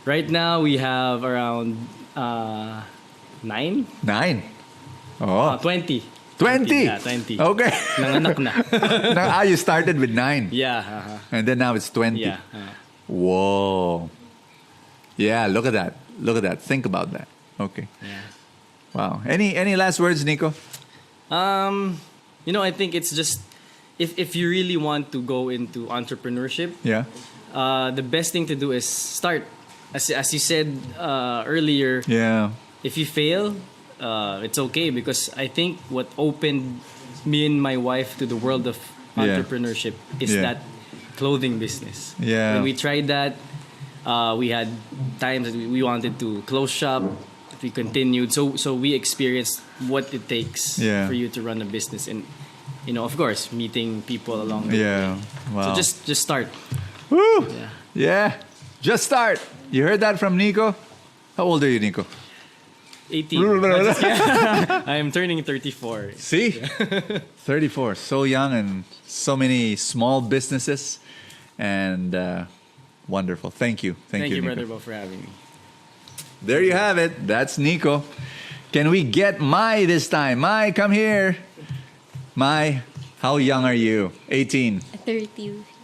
Speaker 4: Right now we have around 9,
Speaker 1: 9. Oh.
Speaker 4: 20.
Speaker 1: 20.
Speaker 4: Yeah, 20.
Speaker 1: Okay.
Speaker 4: Nanganak na.
Speaker 1: Now, you started with 9.
Speaker 4: Yeah.
Speaker 1: And then now it's 20.
Speaker 4: Yeah.
Speaker 1: Whoa. Yeah, look at that. Look at that. Think about that. Okay.
Speaker 4: Yeah.
Speaker 1: Wow. Any last words, Nico?
Speaker 4: I think it's just if you really want to go into entrepreneurship,
Speaker 1: Yeah.
Speaker 4: the best thing to do is start. As you said earlier,
Speaker 1: Yeah.
Speaker 4: if you fail, it's okay, because I think what opened me and my wife to the world of
Speaker 1: Yeah.
Speaker 4: entrepreneurship is
Speaker 1: Yeah.
Speaker 4: that clothing business.
Speaker 1: Yeah.
Speaker 4: When we tried that, we had times that we wanted to close shop. We continued, so we experienced what it takes
Speaker 1: Yeah.
Speaker 4: for you to run a business, and of course, meeting people along the way.
Speaker 1: Yeah. Wow.
Speaker 4: So just start.
Speaker 1: Woo!
Speaker 4: Yeah.
Speaker 1: Yeah. Just start. You heard that from Nico? How old are you, Nico?
Speaker 4: 18. I am turning 34.
Speaker 1: See? 34. So young, and so many small businesses. And wonderful. Thank you. Thank you, Nico.
Speaker 4: Brother Bo, for having me.
Speaker 1: There you have it. That's Nico. Can we get Mai this time? Mai, come here. Mai, how young are you? 18.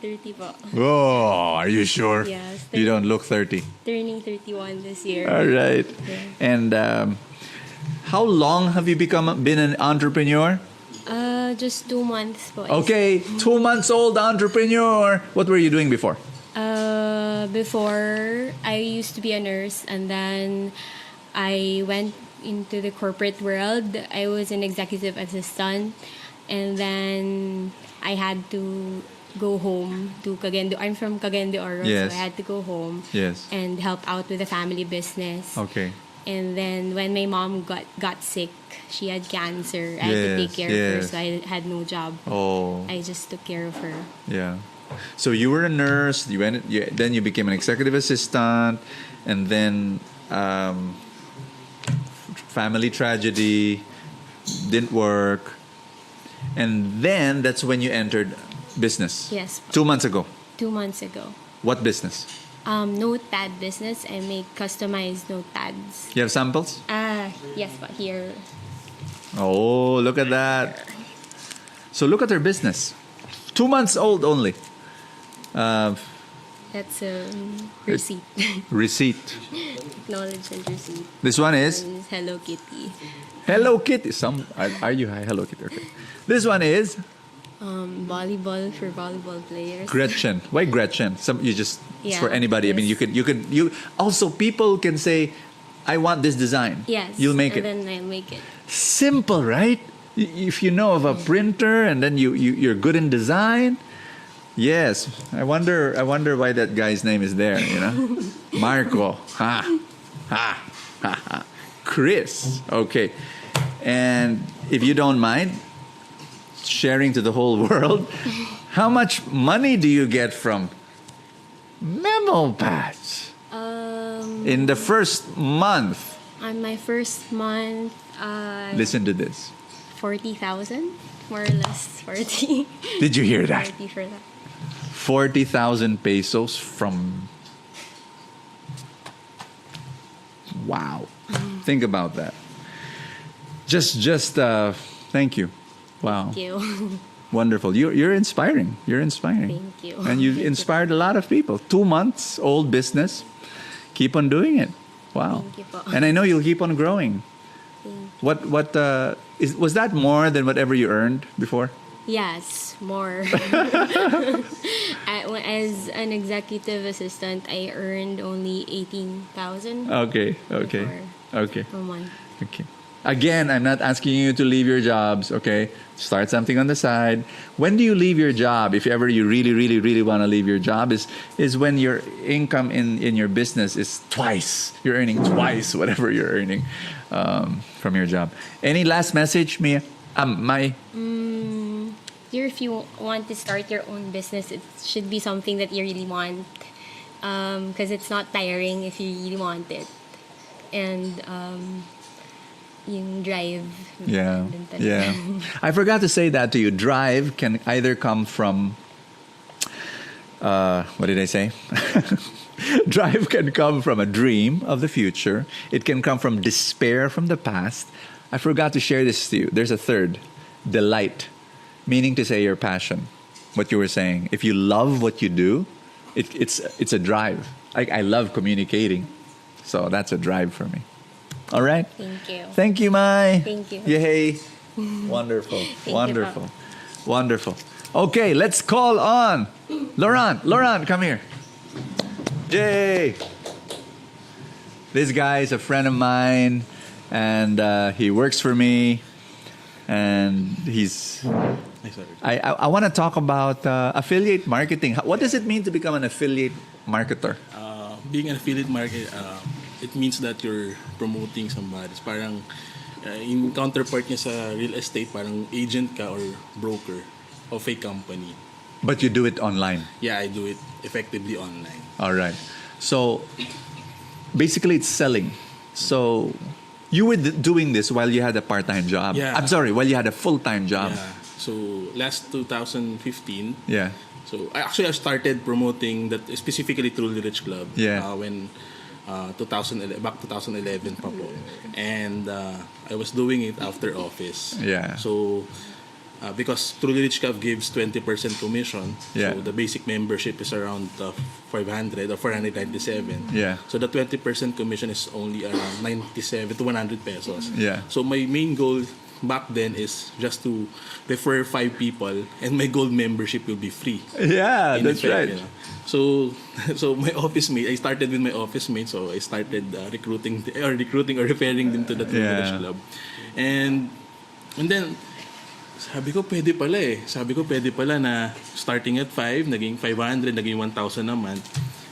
Speaker 5: 30 po.
Speaker 1: Oh, are you sure?
Speaker 5: Yes,
Speaker 1: You don't look 30.
Speaker 5: Turning 31 this year.
Speaker 1: All right. And how long have you been an entrepreneur?
Speaker 5: Just 2 months po.
Speaker 1: Okay, 2 months old entrepreneur. What were you doing before?
Speaker 5: Before, I used to be a nurse, and then I went into the corporate world. I was an executive assistant, and then I had to go home to Cagayan de. I'm from Cagayan de Oro,
Speaker 1: Yes.
Speaker 5: so I had to go home
Speaker 1: Yes.
Speaker 5: and help out with the family business.
Speaker 1: Okay.
Speaker 5: And then when my mom got sick, she had cancer. I had to take
Speaker 1: Yes,
Speaker 5: care of her,
Speaker 1: yes.
Speaker 5: so I had no job.
Speaker 1: Oh,
Speaker 5: I just took care of her.
Speaker 1: yeah. So you were a nurse. Then you became an executive assistant, and then family tragedy didn't work, and then that's when you entered business.
Speaker 5: Yes.
Speaker 1: 2 months ago.
Speaker 5: 2 months ago.
Speaker 1: What business?
Speaker 5: Notepad business. I make customized notepads.
Speaker 1: You have samples?
Speaker 5: Yes, but here.
Speaker 1: Oh, look at that. So look at her business. 2 months old only.
Speaker 5: That's a receipt.
Speaker 1: Receipt.
Speaker 5: Acknowledgement receipt.
Speaker 1: This one is
Speaker 5: And Hello Kitty.
Speaker 1: Hello Kitty. Are you Hello Kitty? Okay. This one is
Speaker 5: Volleyball for volleyball players.
Speaker 1: Gretchen. Why Gretchen? It's
Speaker 5: Yeah,
Speaker 1: for anybody. I mean,
Speaker 5: yes.
Speaker 1: you also people can say, I want this design.
Speaker 5: Yes.
Speaker 1: You'll make
Speaker 5: and
Speaker 1: it.
Speaker 5: then I'll make it.
Speaker 1: Simple, right? If you know of a printer and then you're good in design. Yes. I wonder why that guy's name is there, you know? Marco. Ha. Ha. Ha. Ha. Chris. Okay. And if you don't mind sharing to the whole world, how much money do you get from memo pads in the first month?
Speaker 5: On my first month,
Speaker 1: Listen to this.
Speaker 5: 40,000, more or less 40.
Speaker 1: Did you hear that?
Speaker 5: 40 for that.
Speaker 1: 40,000 pesos from... Wow. Think about that. Just thank you. Wow.
Speaker 5: Thank you.
Speaker 1: Wonderful. You're inspiring. You're inspiring.
Speaker 5: Thank you.
Speaker 1: And you've inspired a lot of people. 2 months old business. Keep on doing it. Wow.
Speaker 5: Thank you po.
Speaker 1: And I know you'll keep on growing.
Speaker 5: Thank
Speaker 1: Was that more than whatever you earned before?
Speaker 5: Yes, more. As an executive assistant, I earned only 18,000
Speaker 1: Okay. Okay.
Speaker 5: Before.
Speaker 1: Okay.
Speaker 5: a month.
Speaker 1: Okay. Again, I'm not asking you to leave your jobs, okay? Start something on the side. When do you leave your job? If ever you really, really, really want to leave your job, is when your income in your business is twice. You're earning twice whatever you're earning from your job. Any last message, Mia? Mai?
Speaker 5: Here, if you want to start your own business, it should be something that you really want. Because it's not tiring if you really want it. And yung drive.
Speaker 1: Yeah.
Speaker 5: nandun talaga.
Speaker 1: Yeah. I forgot to say that to you. Drive can either come from... what did I say? Drive can come from a dream of the future. It can come from despair from the past. I forgot to share this to you. There's a third. Delight. Meaning to say your passion. What you were saying. If you love what you do, it's a drive. I love communicating. So that's a drive for me. All right?
Speaker 5: Thank you.
Speaker 1: Thank you, Mai.
Speaker 5: Thank you.
Speaker 1: Yay. Wonderful.
Speaker 5: you,
Speaker 1: Wonderful. Wonderful. Okay, let's call on Laurent. Laurent, come here. Yay. This guy is a friend of mine, and he works for me, and he's... I want to talk about affiliate marketing. What does it mean to become an affiliate marketer?
Speaker 2: Being an affiliate market, it means that you're promoting somebody. It's parang in counterpart niya sa real estate, parang agent ka or broker of a company.
Speaker 1: But you do it online.
Speaker 2: Yeah, I do it effectively online.
Speaker 1: All right. So basically it's selling. So you were doing this while you had a part-time job.
Speaker 2: Yeah.
Speaker 1: I'm sorry, while you had a full-time job.
Speaker 2: Yeah. So last 2015,
Speaker 1: Yeah.
Speaker 2: so I started promoting that specifically through the Rich Club.
Speaker 1: Yeah.
Speaker 2: When 2011, back 2011 pa po. And I was doing it after office.
Speaker 1: Yeah.
Speaker 2: So because Truly Rich Club gives 20% commission,
Speaker 1: Yeah.
Speaker 2: so the basic membership is around 500 or 497.
Speaker 1: Yeah.
Speaker 2: So the 20% commission is only around 97 to 100 pesos.
Speaker 1: Yeah.
Speaker 2: So my main goal back then is just to refer 5 people, and my gold membership will be free.
Speaker 1: Yeah,
Speaker 2: In
Speaker 1: that's
Speaker 2: effect,
Speaker 1: right.
Speaker 2: you know. So my office mate, I started with my office mate, so I started recruiting or referring them to the Truly
Speaker 1: Yeah.
Speaker 2: Rich Club. And then sabi ko pwede pala na starting at 5, naging 500, naging 1,000 a month.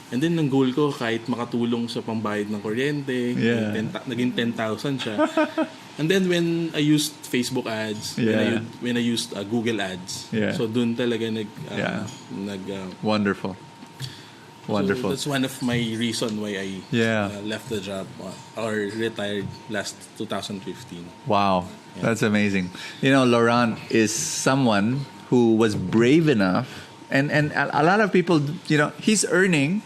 Speaker 2: And then ang goal ko kahit makatulong sa pambayad ng kuryente,
Speaker 1: Yeah.
Speaker 2: naging 10,000 siya. And then when I used Facebook ads,
Speaker 1: Yeah.
Speaker 2: when I used Google ads,
Speaker 1: Yeah.
Speaker 2: so dun talaga
Speaker 1: Yeah. Wonderful. Wonderful.
Speaker 2: So that's one of my reason why I
Speaker 1: Yeah.
Speaker 2: left the job or retired last 2015.
Speaker 1: Wow, that's amazing. You know, Laurent is someone who was brave enough, and a lot of people, you know, he's earning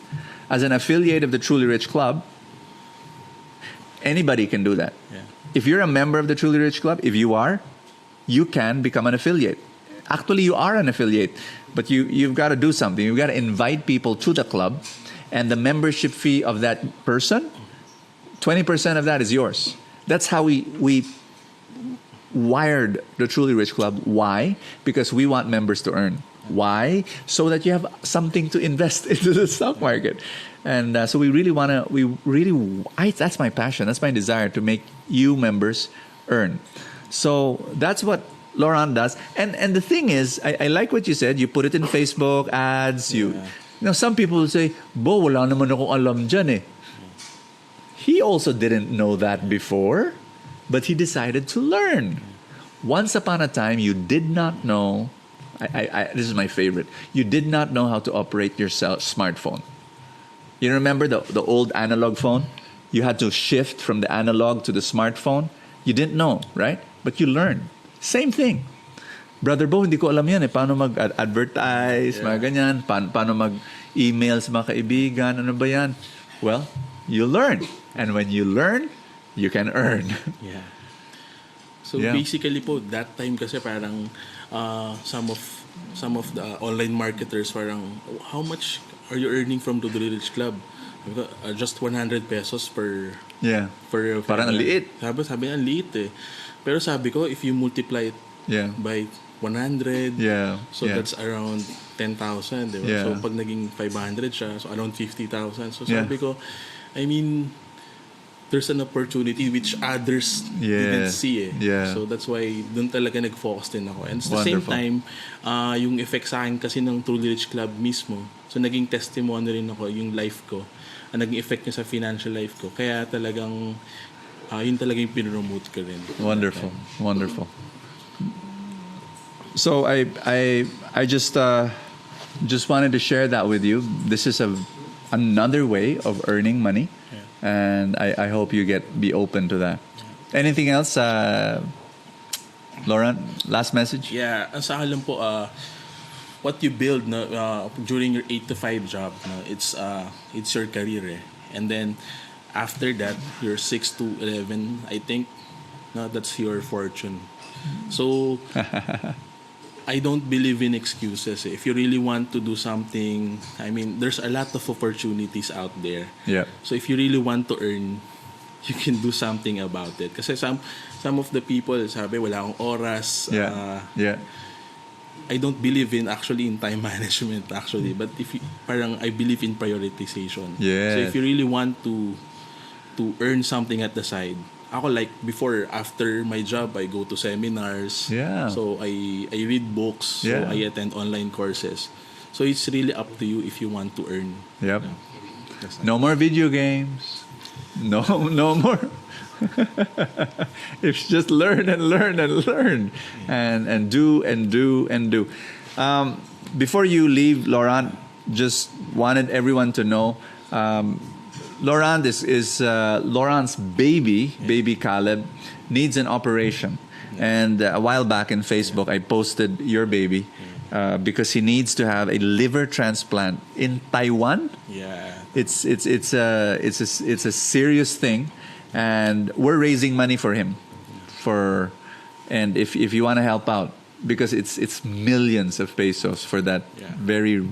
Speaker 1: as an affiliate of the Truly Rich Club. Anybody can do that.
Speaker 2: Yeah.
Speaker 1: If you're a member of the Truly Rich Club, if you are, you can become an affiliate. actually you are an affiliate, but you've got to do something. You've got to invite people to the club, and the membership fee of that person, 20% of that is yours. That's how we wired the Truly Rich Club. Why? Because we want members to earn. Why? So that you have something to invest into the stock market. And so we really want to, that's my passion. That's my desire, to make you members earn. So that's what Laurent does. And the thing is, I like what you said. You put it in Facebook ads. You know, some people will say, Bo, wala naman akong alam dyan eh. He also didn't know that before, but he decided to learn. Once upon a time, you did not know. This is my favorite. You did not know how to operate your smartphone. You remember the old analog phone? You had to shift from the analog to the smartphone. You didn't know, right? But you learned. Same thing. Brother Bo, hindi ko alam yan eh. Paano mag-advertise, mga ganyan. Paano mag-email sa mga kaibigan. Ano ba yan? Well, you learn. And when you learn, you can earn.
Speaker 2: Yeah. So basically po, that time kasi parang some of the online marketers parang, how much are you earning from the Truly Rich Club? Just 100 pesos per...
Speaker 1: Yeah. Parang ang liit.
Speaker 2: Sabi ang liit eh. Pero sabi ko, if you multiply it by 100, so that's around 10,000, diba?
Speaker 1: Yeah.
Speaker 2: So pag naging 500 siya, so around 50,000. So sabi ko, I mean, there's an opportunity which others didn't see eh.
Speaker 1: Yeah.
Speaker 2: So that's why dun talaga nag-focus din ako. And at the same time, yung effect sa akin kasi ng Truly Rich Club mismo, so naging testimony rin ako, yung life ko, naging effect niya sa financial life ko. Kaya talagang, yun talaga yung pinromote ko rin.
Speaker 1: Wonderful. Wonderful. So I just wanted to share that with you. This is another way of earning money. And I hope you be open to that. Anything else, Laurent? Last message?
Speaker 2: Yeah, ang sa akin lang po, what you build during your 8 to 5 job, it's your career. And then after that, your 6 to 11, I think, that's your fortune. So I don't believe in excuses. If you really want to do something, I mean, there's a lot of opportunities out there.
Speaker 1: Yeah.
Speaker 2: So if you really want to earn, you can do something about it. Kasi some of the people sabi wala akong oras. I don't believe in time management actually, but I believe in prioritization.
Speaker 1: Yeah.
Speaker 2: So if you really want to earn something at the side, ako like before, after my job, I go to seminars.
Speaker 1: Yeah.
Speaker 2: So I read books.
Speaker 1: Yeah.
Speaker 2: So I attend online courses. So it's really up to you if you want to earn.
Speaker 1: Yep. No more video games. No more. It's just learn and learn and learn, and do and do and do. Before you leave, Laurent, just wanted everyone to know. Laurent is Laurent's baby Caleb, needs an operation. And a while back in Facebook, I posted your baby because he needs to have a liver transplant in Taiwan.
Speaker 2: Yeah.
Speaker 1: It's a serious thing, and we're raising money for him. And if you want to help out, because it's millions of pesos for that very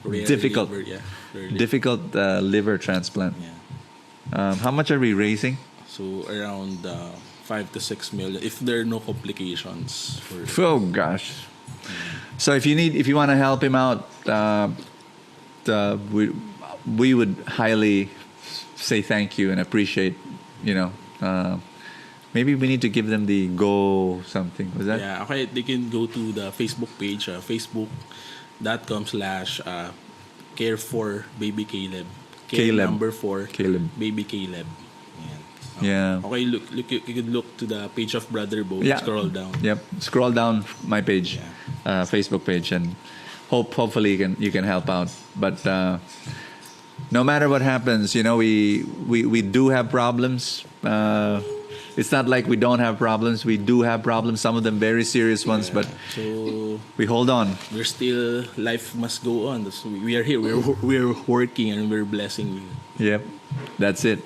Speaker 1: difficult. Difficult liver transplant.
Speaker 2: Yeah.
Speaker 1: How much are we raising?
Speaker 2: So around 5 to 6 million if there are no complications.
Speaker 1: Oh gosh! So if you want to help him out, we would highly say thank you and appreciate. Maybe we need to give them the go something. Was that?
Speaker 2: Yeah. Okay. They can go to the Facebook page, facebook.com/care for baby Caleb.
Speaker 1: Caleb.
Speaker 2: Number 4.
Speaker 1: Caleb.
Speaker 2: Baby Caleb.
Speaker 1: Yeah.
Speaker 2: Okay, look. You could look to the page of Brother Bo.
Speaker 1: Yeah.
Speaker 2: Scroll down.
Speaker 1: Yep. Scroll down my page, Facebook page, and hopefully you can help out. But no matter what happens, we do have problems. It's not like we don't have problems. We do have problems. Some of them very serious ones, but
Speaker 2: so
Speaker 1: we hold on.
Speaker 2: We're still, life must go on. We are here. We're working and we're blessing you.
Speaker 1: Yep, that's it.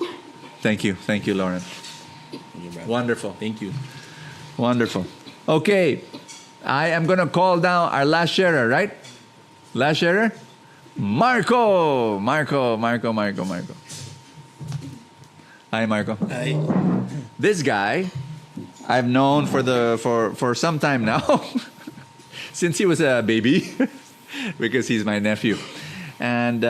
Speaker 1: Thank you, Lauren.
Speaker 2: Thank you, brother.
Speaker 1: Wonderful.
Speaker 2: Thank you.
Speaker 1: Wonderful. Okay, I am going to call down our last sharer, right? Last sharer? Marco. Hi, Marco.
Speaker 6: Hi.
Speaker 1: This guy, I've known for some time now, since he was a baby, because he's my nephew. And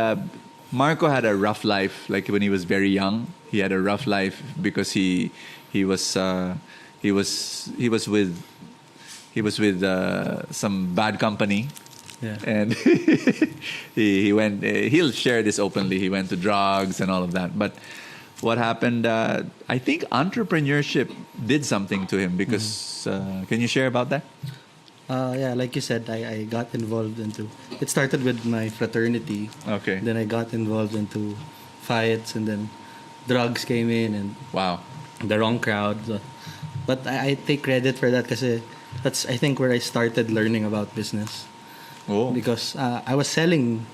Speaker 1: Marco had a rough life. Like when he was very young, he had a rough life because he was with some bad company.
Speaker 6: Yeah.
Speaker 1: And he went. He'll share this openly. He went to drugs and all of that. But what happened? I think entrepreneurship did something to him because. Can you share about that?
Speaker 6: Yeah, like you said, I got involved into. It started with my fraternity.
Speaker 1: Okay.
Speaker 6: Then I got involved into fights, and then drugs came in, and
Speaker 1: Wow.
Speaker 6: the wrong crowd. So, but I take credit for that because that's I think where I started learning about business.
Speaker 1: Oh.
Speaker 6: Because I was selling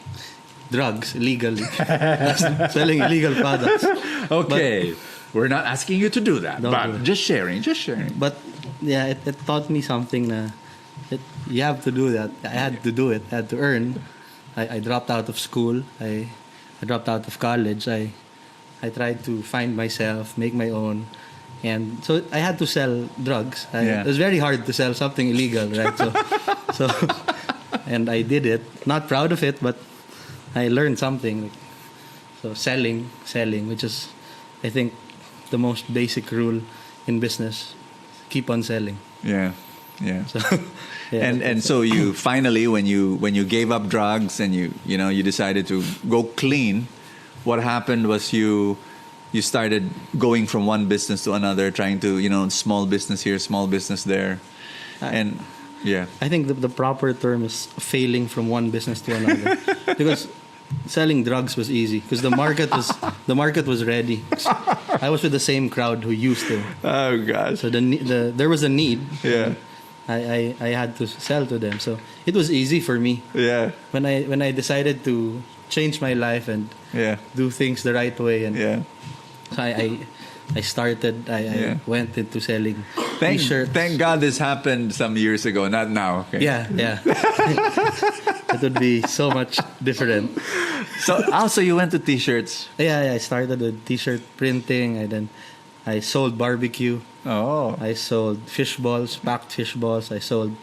Speaker 6: drugs illegally, selling illegal products.
Speaker 1: Okay. We're not asking you to do that,
Speaker 6: Don't
Speaker 1: but
Speaker 6: do it.
Speaker 1: just sharing.
Speaker 6: But yeah, it taught me something. You have to do that. I had to do it. I had to earn. I dropped out of school. I dropped out of college. I tried to find myself, make my own. And so I had to sell drugs.
Speaker 1: Yeah.
Speaker 6: It was very hard to sell something illegal, right? So and I did it. Not proud of it, but I learned something. So selling, which is, I think, the most basic rule in business. Keep on selling.
Speaker 1: Yeah.
Speaker 6: So, yeah.
Speaker 1: And so you finally, when you gave up drugs and you decided to go clean, what happened was you started going from one business to another, trying to small business here, small business there, and yeah.
Speaker 6: I think the proper term is failing from one business to another, because selling drugs was easy because the market was ready. I was with the same crowd who used to.
Speaker 1: Oh gosh.
Speaker 6: So there was a need.
Speaker 1: Yeah.
Speaker 6: I had to sell to them, so it was easy for me.
Speaker 1: Yeah.
Speaker 6: When I decided to change my life and
Speaker 1: Yeah.
Speaker 6: do things the right way, and
Speaker 1: Yeah.
Speaker 6: so I started. I went into selling t-shirts.
Speaker 1: Thank God this happened some years ago, not now. Okay.
Speaker 6: Yeah. It would be so much different.
Speaker 1: So you went to t-shirts.
Speaker 6: Yeah, I started with t-shirt printing, and then I sold barbecue.
Speaker 1: Oh.
Speaker 6: I sold fish balls, packed fish balls. I sold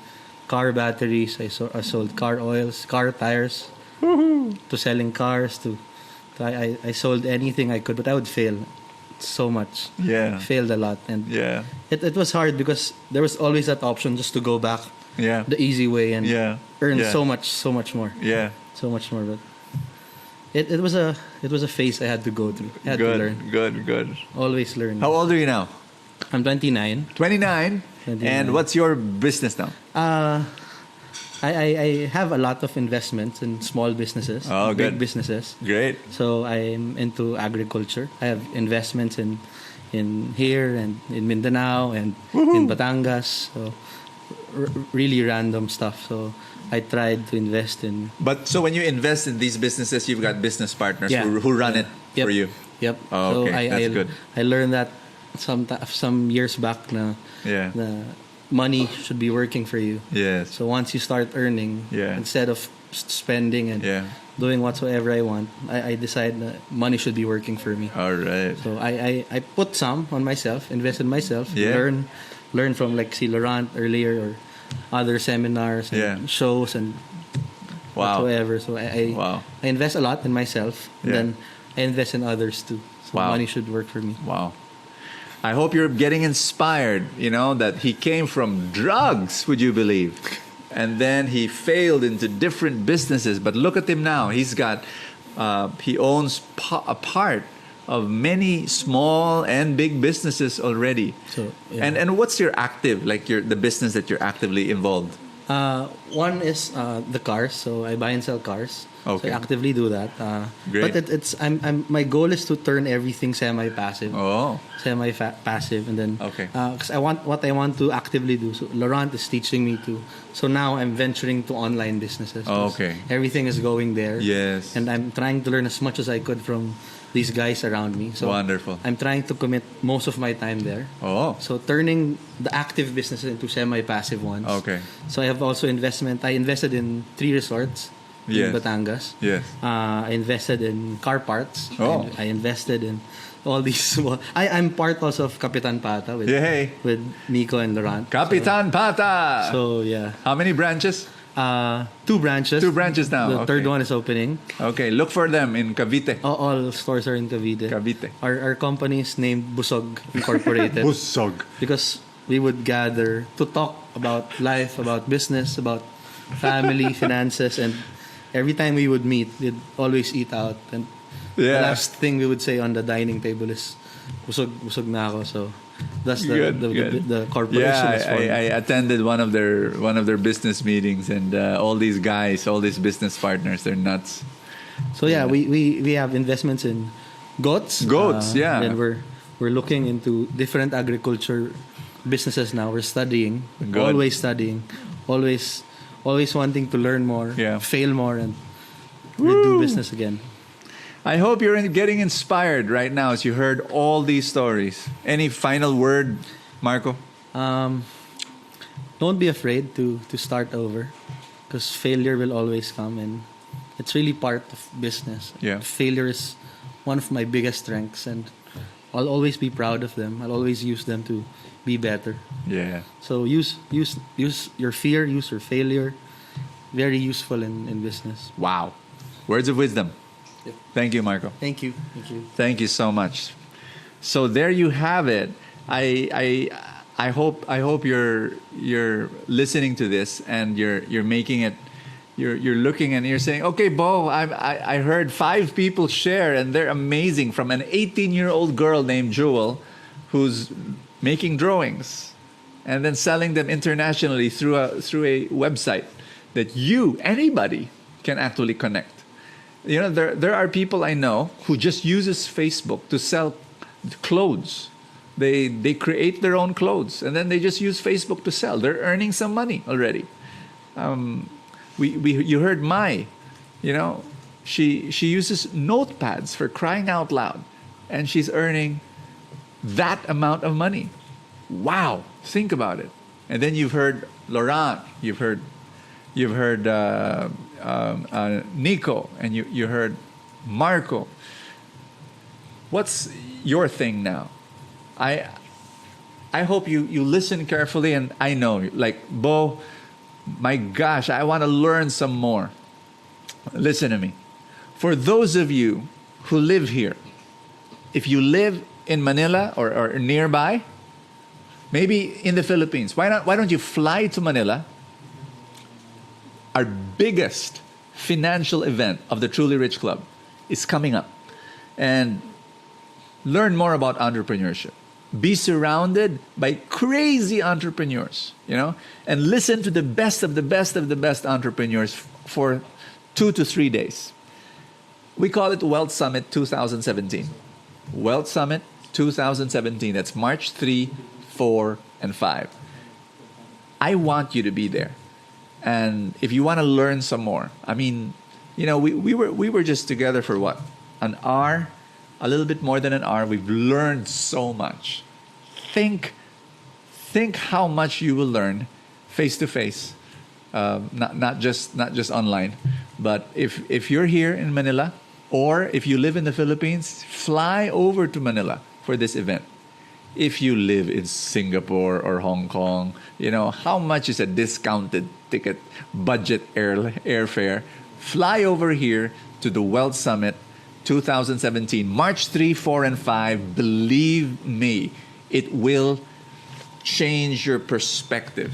Speaker 6: car batteries. I sold car oils, car tires. To selling cars. I sold anything I could, but I would fail so much.
Speaker 1: Yeah.
Speaker 6: Failed a lot, and
Speaker 1: Yeah.
Speaker 6: it was hard because there was always that option just to go back
Speaker 1: Yeah.
Speaker 6: the easy way and
Speaker 1: Yeah.
Speaker 6: earn
Speaker 1: Yeah.
Speaker 6: so much more.
Speaker 1: Yeah.
Speaker 6: So much more, but it was a phase I had to go through. I had to learn.
Speaker 1: Good.
Speaker 6: Always learn.
Speaker 1: How old are you now?
Speaker 6: I'm 29.
Speaker 1: 29.
Speaker 6: 29.
Speaker 1: And what's your business now?
Speaker 6: I have a lot of investments in small businesses,
Speaker 1: Oh,
Speaker 6: big
Speaker 1: good.
Speaker 6: businesses.
Speaker 1: Great.
Speaker 6: So I'm into agriculture. I have investments in here and in Mindanao and in Batangas. So really random stuff. So I tried to invest in.
Speaker 1: But so when you invest in these businesses, you've got business partners
Speaker 6: Yeah.
Speaker 1: who run it
Speaker 6: Yep.
Speaker 1: for you.
Speaker 6: Yep.
Speaker 1: Oh, okay.
Speaker 6: So
Speaker 1: That's good.
Speaker 6: I learned that some years back na
Speaker 1: Yeah.
Speaker 6: the money should be working for you.
Speaker 1: Yes.
Speaker 6: So once you start earning,
Speaker 1: Yeah.
Speaker 6: instead of spending and
Speaker 1: Yeah.
Speaker 6: doing whatsoever I want, I decide that money should be working for me.
Speaker 1: All right.
Speaker 6: So I put some on myself, invest in myself,
Speaker 1: Yeah.
Speaker 6: learn from like si Laurent earlier or other seminars and
Speaker 1: Yeah.
Speaker 6: shows and
Speaker 1: Wow.
Speaker 6: whatsoever. So
Speaker 1: Wow.
Speaker 6: I invest a lot in myself, and
Speaker 1: Yeah.
Speaker 6: then I invest in others too. So
Speaker 1: Wow.
Speaker 6: money should work for me.
Speaker 1: Wow. I hope you're getting inspired, that he came from drugs, would you believe? And then he failed into different businesses. But look at him now. He owns a part of many small and big businesses already.
Speaker 6: So, yeah.
Speaker 1: And what's your the business that you're actively involved?
Speaker 6: One is the cars. So I buy and sell cars.
Speaker 1: Okay.
Speaker 6: So I actively do that.
Speaker 1: Great.
Speaker 6: But my goal is to turn everything semi-passive.
Speaker 1: Oh.
Speaker 6: Semi-passive, and then
Speaker 1: Okay.
Speaker 6: because I want to actively do. So Laurent is teaching me to. So now I'm venturing to online businesses.
Speaker 1: Oh,
Speaker 6: 'cause
Speaker 1: okay.
Speaker 6: Everything is going there.
Speaker 1: Yes.
Speaker 6: And I'm trying to learn as much as I could from these guys around me. So
Speaker 1: Wonderful.
Speaker 6: I'm trying to commit most of my time there.
Speaker 1: Oh,
Speaker 6: So turning the active businesses into semi-passive ones.
Speaker 1: okay.
Speaker 6: So I have also I invested in 3 resorts
Speaker 1: Yes.
Speaker 6: in Batangas.
Speaker 1: Yes.
Speaker 6: I invested in car parts.
Speaker 1: Oh.
Speaker 6: I invested in all these small. I'm part also of Kapitan Pata with
Speaker 1: Yay.
Speaker 6: with Nico and Laurent.
Speaker 1: Kapitan Pata.
Speaker 6: So yeah,
Speaker 1: How many branches?
Speaker 6: 2 branches.
Speaker 1: 2 branches now.
Speaker 6: The
Speaker 1: Okay.
Speaker 6: third one is opening.
Speaker 1: Okay, look for them in Cavite.
Speaker 6: All stores are in Cavite.
Speaker 1: Cavite.
Speaker 6: Our company is named Busog Incorporated
Speaker 1: Busog.
Speaker 6: because we would gather to talk about life, about business, about family, finances, and every time we would meet, we'd always eat out. And the
Speaker 1: Yeah.
Speaker 6: last thing we would say on the dining table is busog na ako. So that's
Speaker 1: Good, good.
Speaker 6: the corporation
Speaker 1: Yeah,
Speaker 6: is formed.
Speaker 1: I attended one of their business meetings, and all these guys, all these business partners, they're nuts.
Speaker 6: So yeah, we have investments in goats.
Speaker 1: Goats, yeah.
Speaker 6: And we're looking into different agriculture businesses now. We're studying,
Speaker 1: Good.
Speaker 6: always studying, always wanting to learn more,
Speaker 1: Yeah.
Speaker 6: fail more, and do business again.
Speaker 1: I hope you're getting inspired right now as you heard all these stories. Any final word, Marco?
Speaker 6: Don't be afraid to start over, because failure will always come, and it's really part of business.
Speaker 1: Yeah.
Speaker 6: Failure is one of my biggest strengths, and I'll always be proud of them. I'll always use them to be better.
Speaker 1: Yeah.
Speaker 6: So use your fear, use your failure. Very useful in business.
Speaker 1: Wow. Words of wisdom.
Speaker 6: Yep.
Speaker 1: Thank you, Marco.
Speaker 6: Thank you. Thank you.
Speaker 1: Thank you so much. So there you have it. I hope you're listening to this and you're making it. You're looking and you're saying, okay, Bo, I heard 5 people share and they're amazing. From an 18-year-old girl named Jewel, who's making drawings and then selling them internationally through a website that anybody can actually connect. You know, there are people I know who just uses Facebook to sell clothes. They create their own clothes and then they just use Facebook to sell. They're earning some money already. You heard Mai, you know, she uses notepads, for crying out loud, and she's earning that amount of money. Wow, think about it. And then you've heard Laurent, you've heard Nico, and you heard Marco. What's your thing now? I hope you listen carefully, and I know, like, Bo, my gosh, I want to learn some more. Listen to me. For those of you who live here, if you live in Manila or nearby, maybe in the Philippines, why don't you fly to Manila? Our biggest financial event of the Truly Rich Club is coming up. And learn more about entrepreneurship. Be surrounded by crazy entrepreneurs, you know, and listen to the best of the best of the best entrepreneurs for 2 to 3 days. We call it Wealth Summit 2017. Wealth Summit 2017. That's March 3, 4, and 5. I want you to be there. And if you want to learn some more, I mean, you know, we were just together for what? An hour? A little bit more than an hour. We've learned so much. Think how much you will learn face to face, not just online. But if you're here in Manila, or if you live in the Philippines, fly over to Manila for this event. If you live in Singapore or Hong Kong, you know, how much is a discounted ticket, budget airfare? Fly over here to the Wealth Summit 2017, March 3, 4, and 5. Believe me, it will change your perspective.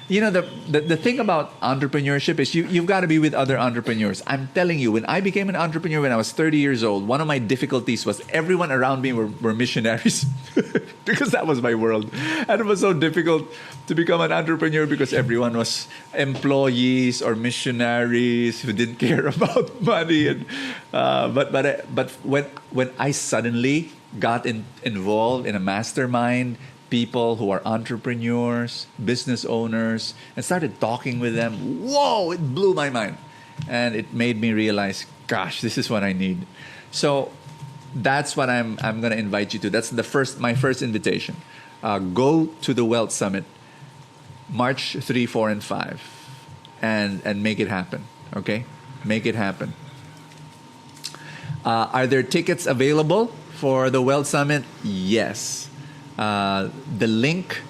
Speaker 1: You know, the thing about entrepreneurship is you've got to be with other entrepreneurs. I'm telling you, when I became an entrepreneur when I was 30 years old, one of my difficulties was everyone around me were missionaries because that was my world. And it was so difficult to become an entrepreneur because everyone was employees or missionaries who didn't care about money. And but when I suddenly got involved in a mastermind, people who are entrepreneurs, business owners, and started talking with them, whoa, it blew my mind. And it made me realize, gosh, this is what I need. So that's what I'm going to invite you to. That's my first invitation. Go to the Wealth Summit, March 3, 4, and 5, and make it happen. Okay, make it happen. Are there tickets available for the Wealth Summit? Yes. The link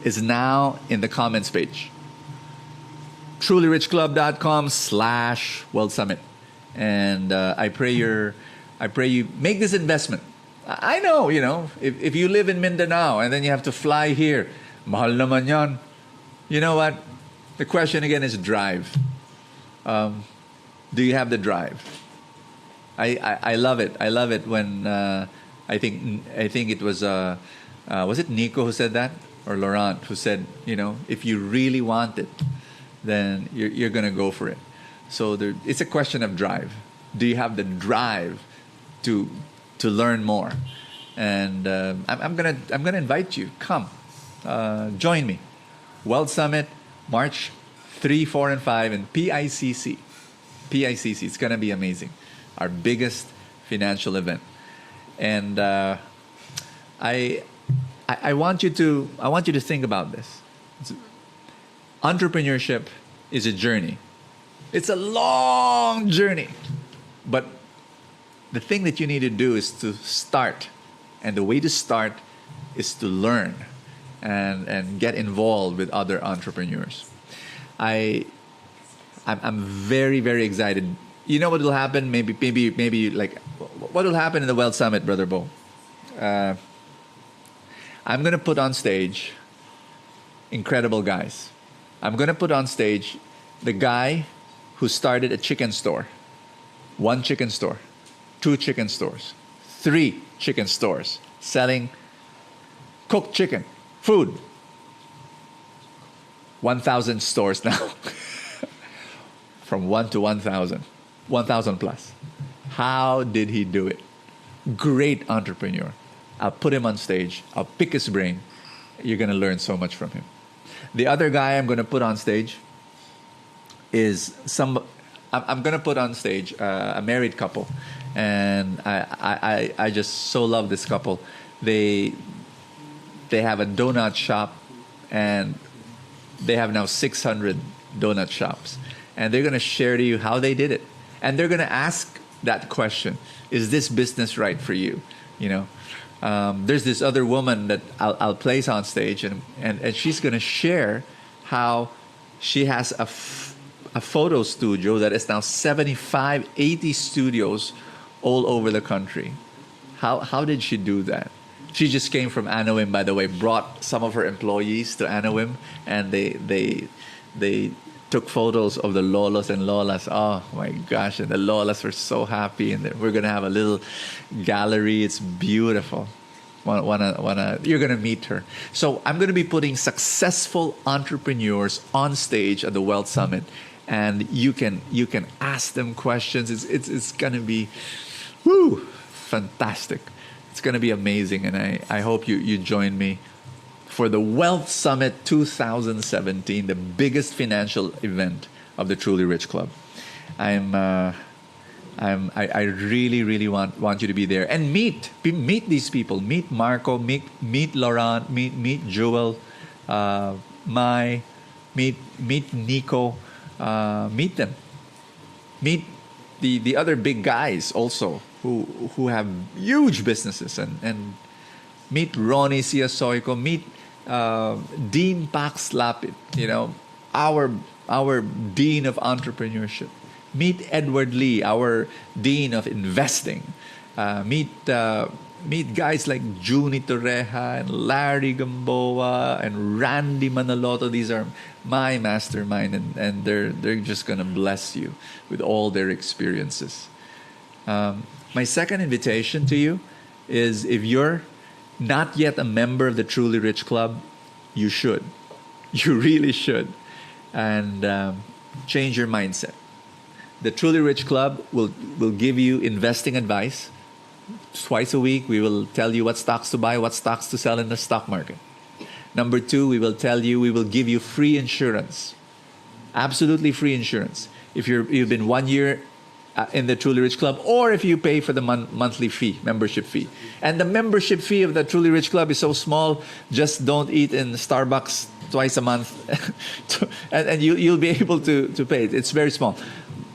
Speaker 1: is now in the comments page. trulyrichclub.com/Wealth Summit, and I pray you make this investment. I know, if you live in Mindanao and then you have to fly here, mahal naman yan. You know what? The question again is drive. Do you have the drive? I love it. I love it when I think it was it Nico who said that, or Laurent who said, if you really want it, then you're gonna go for it. So it's a question of drive. Do you have the drive to learn more? And I'm gonna invite you. Come, join me. Wealth Summit, March 3, 4, and 5 in PICC. PICC. It's gonna be amazing. Our biggest financial event. And I want you to think about this. Entrepreneurship is a journey. It's a long journey. But the thing that you need to do is to start. And the way to start is to learn and get involved with other entrepreneurs. I'm very, very excited. You know what will happen? Maybe like what will happen in the Wealth Summit, Brother Bo? I'm gonna put on stage incredible guys. I'm gonna put on stage the guy who started a chicken store, 1 chicken store, 2 chicken stores, 3 chicken stores selling cooked chicken, food. 1,000 stores now. From 1 to 1,000. 1,000 plus. How did he do it? Great entrepreneur. I'll put him on stage. I'll pick his brain. You're going to learn so much from him. The other guy I'm going to put on stage is I'm going to put on stage a married couple. And I just so love this couple. They have a donut shop, and they have now 600 donut shops. And they're going to share to you how they did it. And they're going to ask that question: is this business right for you? There's this other woman that I'll place on stage, and she's going to share how she has a photo studio that is now 75, 80 studios all over the country. How did she do that? She just came from Anawim, by the way, brought some of her employees to Anawim, and they took photos of the lolos and lolas. Oh my gosh, and the lolas were so happy, and we're gonna have a little gallery. It's beautiful. You're gonna meet her. So I'm gonna be putting successful entrepreneurs on stage at the Wealth Summit, and you can ask them questions. It's gonna be fantastic. It's gonna be amazing, and I hope you join me for the Wealth Summit 2017, the biggest financial event of the Truly Rich Club. I really, really want you to be there and meet these people. Meet Marco, meet Laurent, meet Joel, meet Nico, meet them. Meet the other big guys also who have huge businesses, and meet Ronnie Siasoyko, meet Dean Pax Lapid, our Dean of Entrepreneurship. Meet Edward Lee, our Dean of Investing. Meet guys like Junie Torreja and Larry Gamboa and Randy Manaloto. These are my mastermind, and they're just gonna bless you with all their experiences. My second invitation to you is, if you're not yet a member of the Truly Rich Club, you should. You really should. And change your mindset. The Truly Rich Club will give you investing advice. Twice a week, we will tell you what stocks to buy, what stocks to sell in the stock market. Number 2, we will give you free insurance. Absolutely free insurance. If you've been 1 year in the Truly Rich Club, or if you pay for the monthly fee, membership fee. And the membership fee of the Truly Rich Club is so small, just don't eat in Starbucks twice a month, and you'll be able to pay it. It's very small.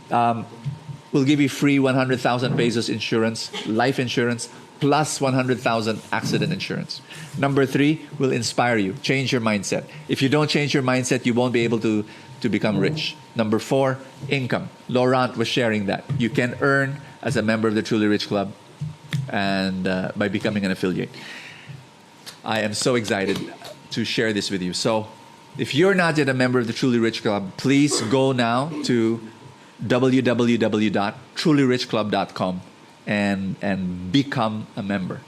Speaker 1: We'll give you free 100,000 pesos insurance, life insurance, plus 100,000 accident insurance. Number 3, will inspire you, change your mindset. If you don't change your mindset, you won't be able to become rich. Number 4, income. Laurent was sharing that. You can earn as a member of the Truly Rich Club and by becoming an affiliate. I am so excited to share this with you. So if you're not yet a member of the Truly Rich Club, please go now to www.trulyrichclub.com and become a member.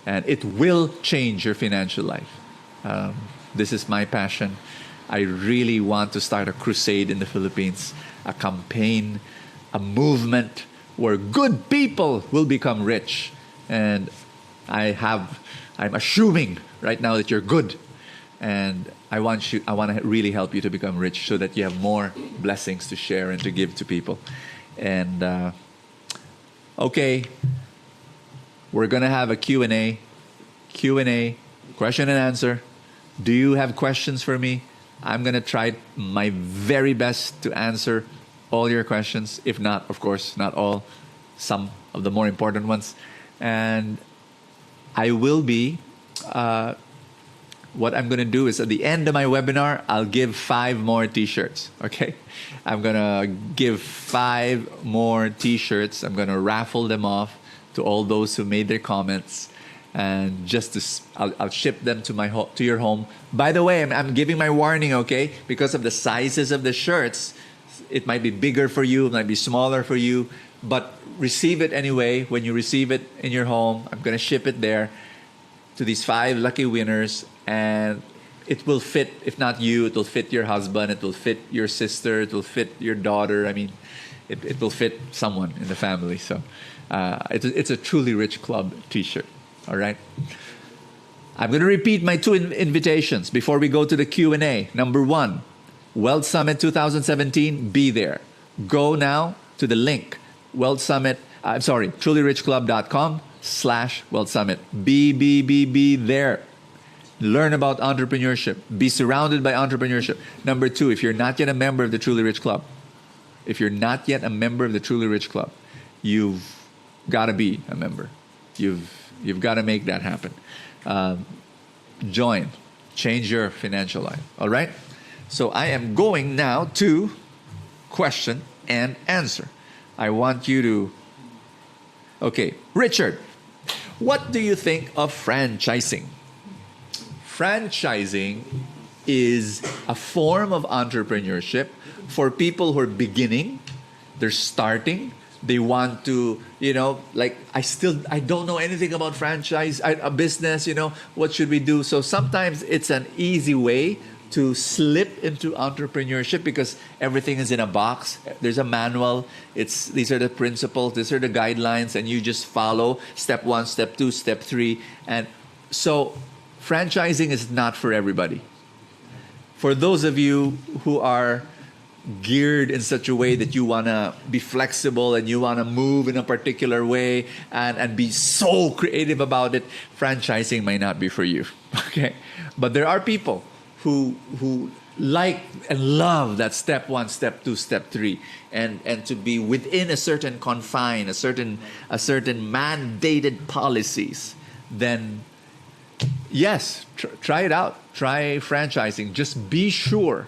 Speaker 1: And it will change your financial life. This is my passion. I really want to start a crusade in the Philippines, a campaign, a movement where good people will become rich. And I'm assuming right now that you're good. And I want to really help you to become rich so that you have more blessings to share and to give to people. And okay, we're going to have a Q&A, question and answer. Do you have questions for me? I'm going to try my very best to answer all your questions. If not, of course, not all, some of the more important ones. And I will be, what I'm going to do is at the end of my webinar, I'll give 5 more t-shirts, okay? I'm going to give 5 more t-shirts. I'm going to raffle them off to all those who made their comments. And I'll ship them to your home. By the way, I'm giving my warning, okay? Because of the sizes of the shirts, it might be bigger for you, it might be smaller for you, but receive it anyway. When you receive it in your home, I'm going to ship it there to these 5 lucky winners, and it will fit, if not you, it will fit your husband, it will fit your sister, it will fit your daughter. I mean, it will fit someone in the family. So it's a Truly Rich Club t-shirt. All right. I'm going to repeat my 2 invitations before we go to the Q&A. Number 1, Wealth Summit 2017. Be there. Go now to the link, trulyrichclub.com/Wealth Summit. Be there. Learn about entrepreneurship. Be surrounded by entrepreneurship. Number 2, if you're not yet a member of the Truly Rich Club, you've got to be a member. You've got to make that happen. Join. Change your financial life. All right? So I am going now to question and answer. I want you to... Okay, Richard, what do you think of franchising? Franchising is a form of entrepreneurship for people who are beginning, they're starting, they want to, like, I don't know anything about a business, what should we do? So sometimes it's an easy way to slip into entrepreneurship because everything is in a box. There's a manual. These are the principles, these are the guidelines, and you just follow step 1, step 2, step 3. And so franchising is not for everybody. For those of you who are geared in such a way that you want to be flexible and you want to move in a particular way and be so creative about it, franchising might not be for you. Okay? But there are people who like and love that step 1, step 2, step 3, and to be within a certain confine, a certain mandated policies, then yes, try it out. Try franchising. Just be sure,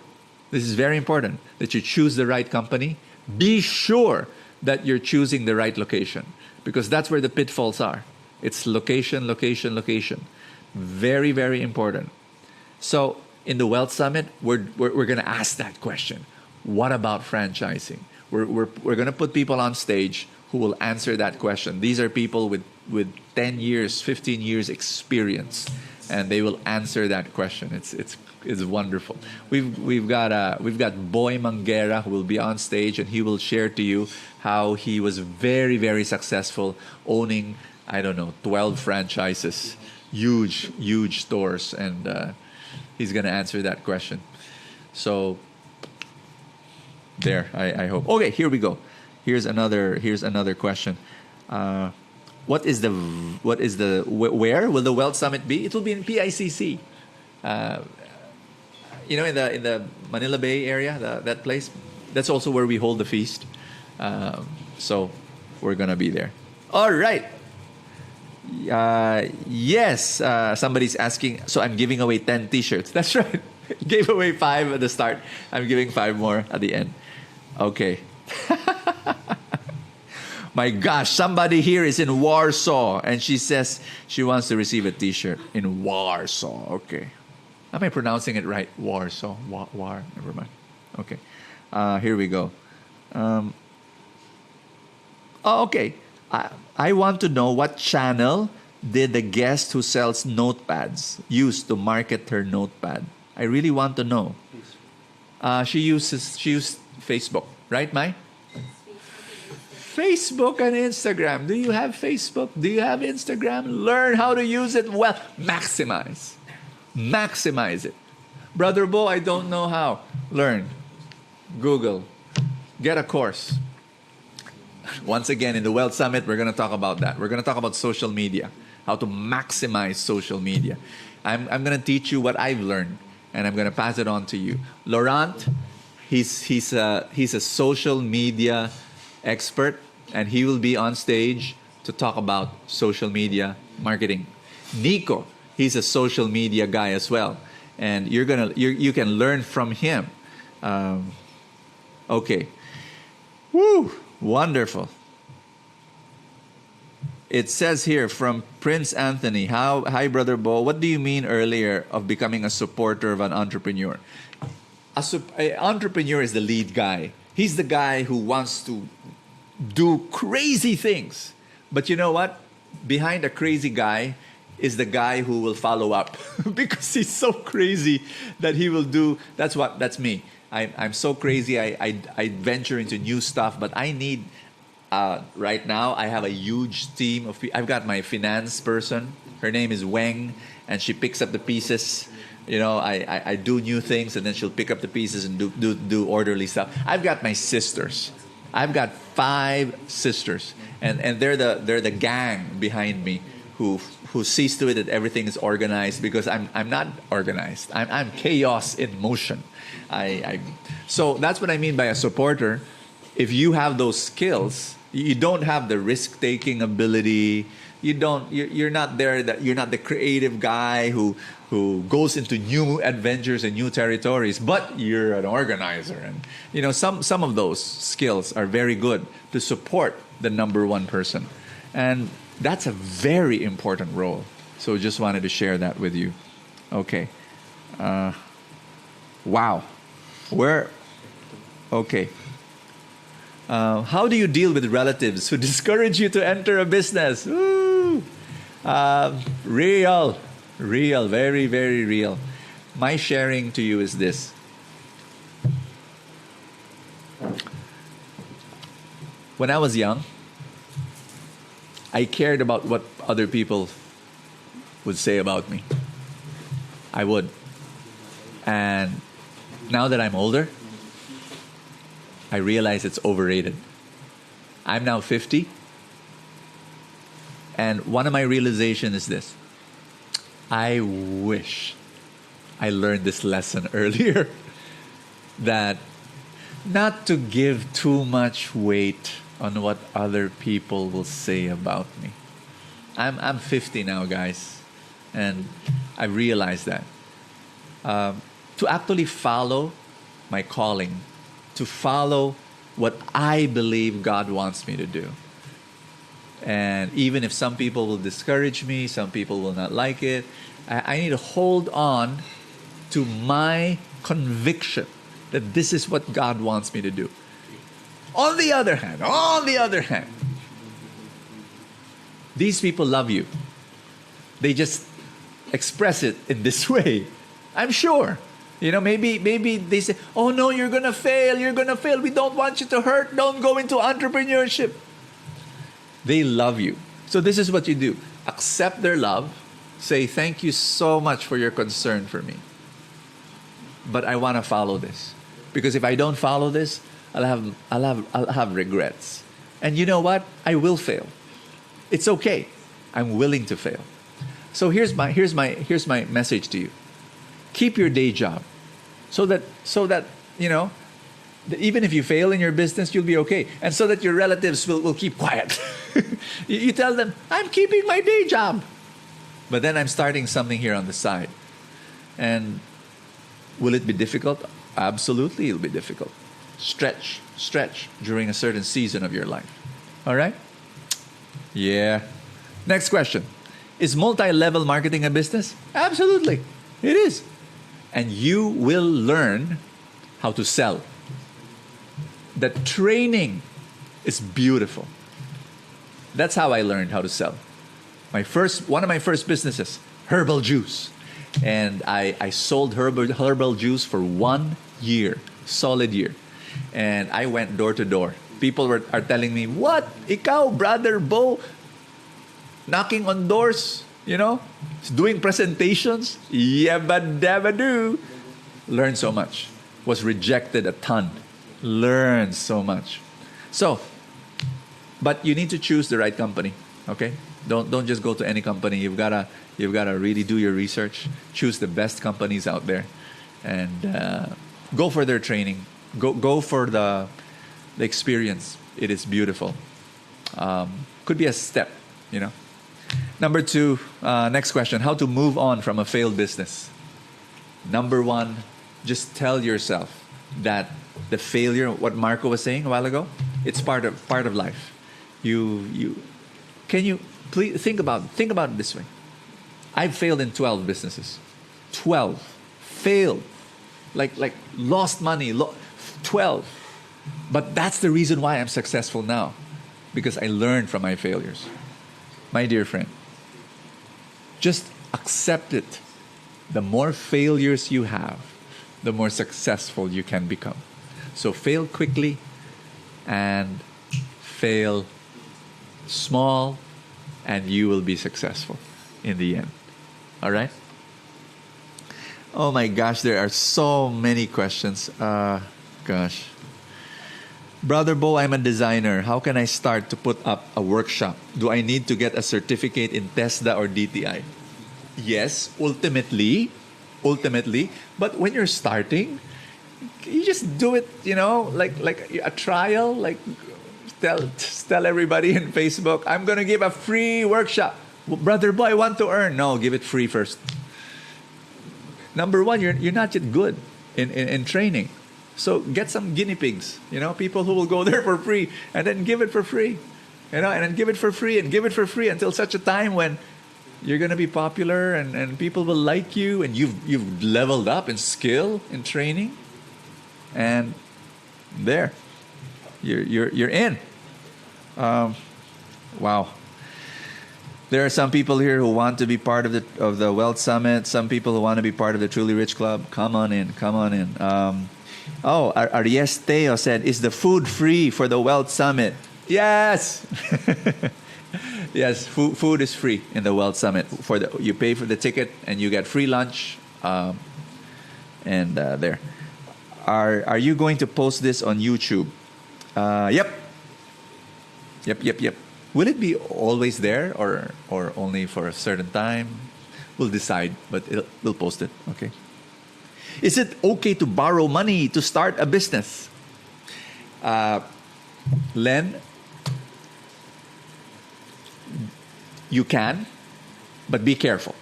Speaker 1: this is very important, that you choose the right company. Be sure that you're choosing the right location, because that's where the pitfalls are. It's location, location, location. Very, very important. So in the Wealth Summit, we're going to ask that question. What about franchising? We're going to put people on stage who will answer that question. These are people with 10 years, 15 years experience, and they will answer that question. It's wonderful. We've got Boy Manguera who will be on stage, and he will share to you how he was very, very successful owning, 12 franchises, huge stores, and he's going to answer that question. So there, I hope. Okay, here we go. Here's another question. Where will the Wealth Summit be? It will be in PICC. In the Manila Bay area, that place. That's also where we hold the feast. So we're gonna be there. All right. Yes. Somebody's asking. So I'm giving away 10 T-shirts. That's right. Gave away 5 at the start. I'm giving 5 more at the end. Okay. My gosh, somebody here is in Warsaw, and she says she wants to receive a T-shirt in Warsaw. Okay. Am I pronouncing it right? Warsaw. Never mind. Okay. Here we go. Okay. I want to know what channel did the guest who sells notepads use to market her notepad? I really want to know. She used Facebook, right, Mai? Facebook and Instagram. Do you have Facebook? Do you have Instagram? Learn how to use it well. Maximize it. Brother Bo, I don't know how. Learn. Google. Get a course. Once again, in the Wealth Summit, we're going to talk about that. We're going to talk about social media, how to maximize social media. I'm going to teach you what I've learned, and I'm going to pass it on to you. Laurent, he's a social media expert, and he will be on stage to talk about social media marketing. Nico, he's a social media guy as well, and you can learn from him. Okay. Woo! Wonderful. It says here from Prince Anthony, hi Brother Bo, what do you mean earlier of becoming a supporter of an entrepreneur? An entrepreneur is the lead guy. He's the guy who wants to do crazy things. But you know what? Behind a crazy guy is the guy who will follow up because he's so crazy that he will do. That's me. I'm so crazy. I venture into new stuff, but I need. Right now, I have a huge team of. I've got my finance person. Her name is Weng, and she picks up the pieces. I do new things, and then she'll pick up the pieces and do orderly stuff. I've got my sisters. I've got 5 sisters, and they're the gang behind me who sees to it that everything is organized because I'm not organized. I'm chaos in motion. So that's what I mean by a supporter. If you have those skills, you don't have the risk-taking ability. You're not there. You're not the creative guy who goes into new adventures and new territories. But you're an organizer, and some of those skills are very good to support the number one person, and that's a very important role. So just wanted to share that with you. Okay. Wow. Okay. How do you deal with relatives who discourage you to enter a business? Woo! Real, very, very real. My sharing to you is this. When I was young, I cared about what other people would say about me. I would. And now that I'm older, I realize it's overrated. I'm now 50. And one of my realizations is this. I wish I learned this lesson earlier. That not to give too much weight on what other people will say about me. I'm 50 now, guys. And I realized that. To actually follow my calling, to follow what I believe God wants me to do. And even if some people will discourage me, some people will not like it, I need to hold on to my conviction that this is what God wants me to do. On the other hand, these people love you. They just express it in this way. I'm sure. Maybe they say, oh no, you're going to fail. We don't want you to hurt. Don't go into entrepreneurship. They love you. So this is what you do. Accept their love. Say, thank you so much for your concern for me. But I want to follow this. Because if I don't follow this, I'll have regrets. And you know what? I will fail. It's okay. I'm willing to fail. So here's my message to you. Keep your day job, so that you know that even if you fail in your business, you'll be okay, and so that your relatives will keep quiet. You tell them, I'm keeping my day job, but then I'm starting something here on the side. And will it be difficult? Absolutely, it'll be difficult. Stretch during a certain season of your life. All right? Yeah. Next question. Is multi-level marketing a business? Absolutely. It is. And you will learn how to sell. The training is beautiful. That's how I learned how to sell. One of my first businesses, herbal juice. And I sold herbal juice for 1 year, solid year. And I went door to door. People are telling me, what? Ikaw, Brother Bo, knocking on doors, doing presentations. Yabba dabba do. Learned so much. Was rejected a ton. Learned so much. So, but you need to choose the right company. Okay? Don't just go to any company. You've gotta really do your research. Choose the best companies out there, and go for their training. Go for the experience. It is beautiful. Could be a step, Number 2, next question. How to move on from a failed business? Number 1, just tell yourself that the failure, what Marco was saying a while ago, it's part of life. Can you please think about it this way? I've failed in 12 businesses. 12 failed, like lost money. 12, but that's the reason why I'm successful now, because I learned from my failures. My dear friend, just accept it. The more failures you have, the more successful you can become. So fail quickly and fail small, and you will be successful in the end. All right? Oh my gosh, there are so many questions. Gosh. Brother Bo, I'm a designer. How can I start to put up a workshop? Do I need to get a certificate in TESDA or DTI? Yes, ultimately. But when you're starting, you just do it, like a trial. Like tell everybody in Facebook, I'm going to give a free workshop. Well, Brother Bo, I want to earn. No, give it free first. Number 1, you're not yet good in training. So get some guinea pigs, people who will go there for free, and then give it for free, and then give it for free and give it for free until such a time when you're going to be popular and people will like you, and you've leveled up in skill, in training, and there, you're in. Wow. There are some people here who want to be part of the Wealth Summit. Some people who want to be part of the Truly Rich Club. Come on in. Aries Teo said, is the food free for the Wealth Summit? Yes. Yes, food is free in the Wealth Summit. You pay for the ticket and you get free lunch. There. Are you going to post this on YouTube? Yep. Will it be always there or only for a certain time? We'll decide, but we'll post it. Okay. Is it okay to borrow money to start a business? Len, you can, but be careful.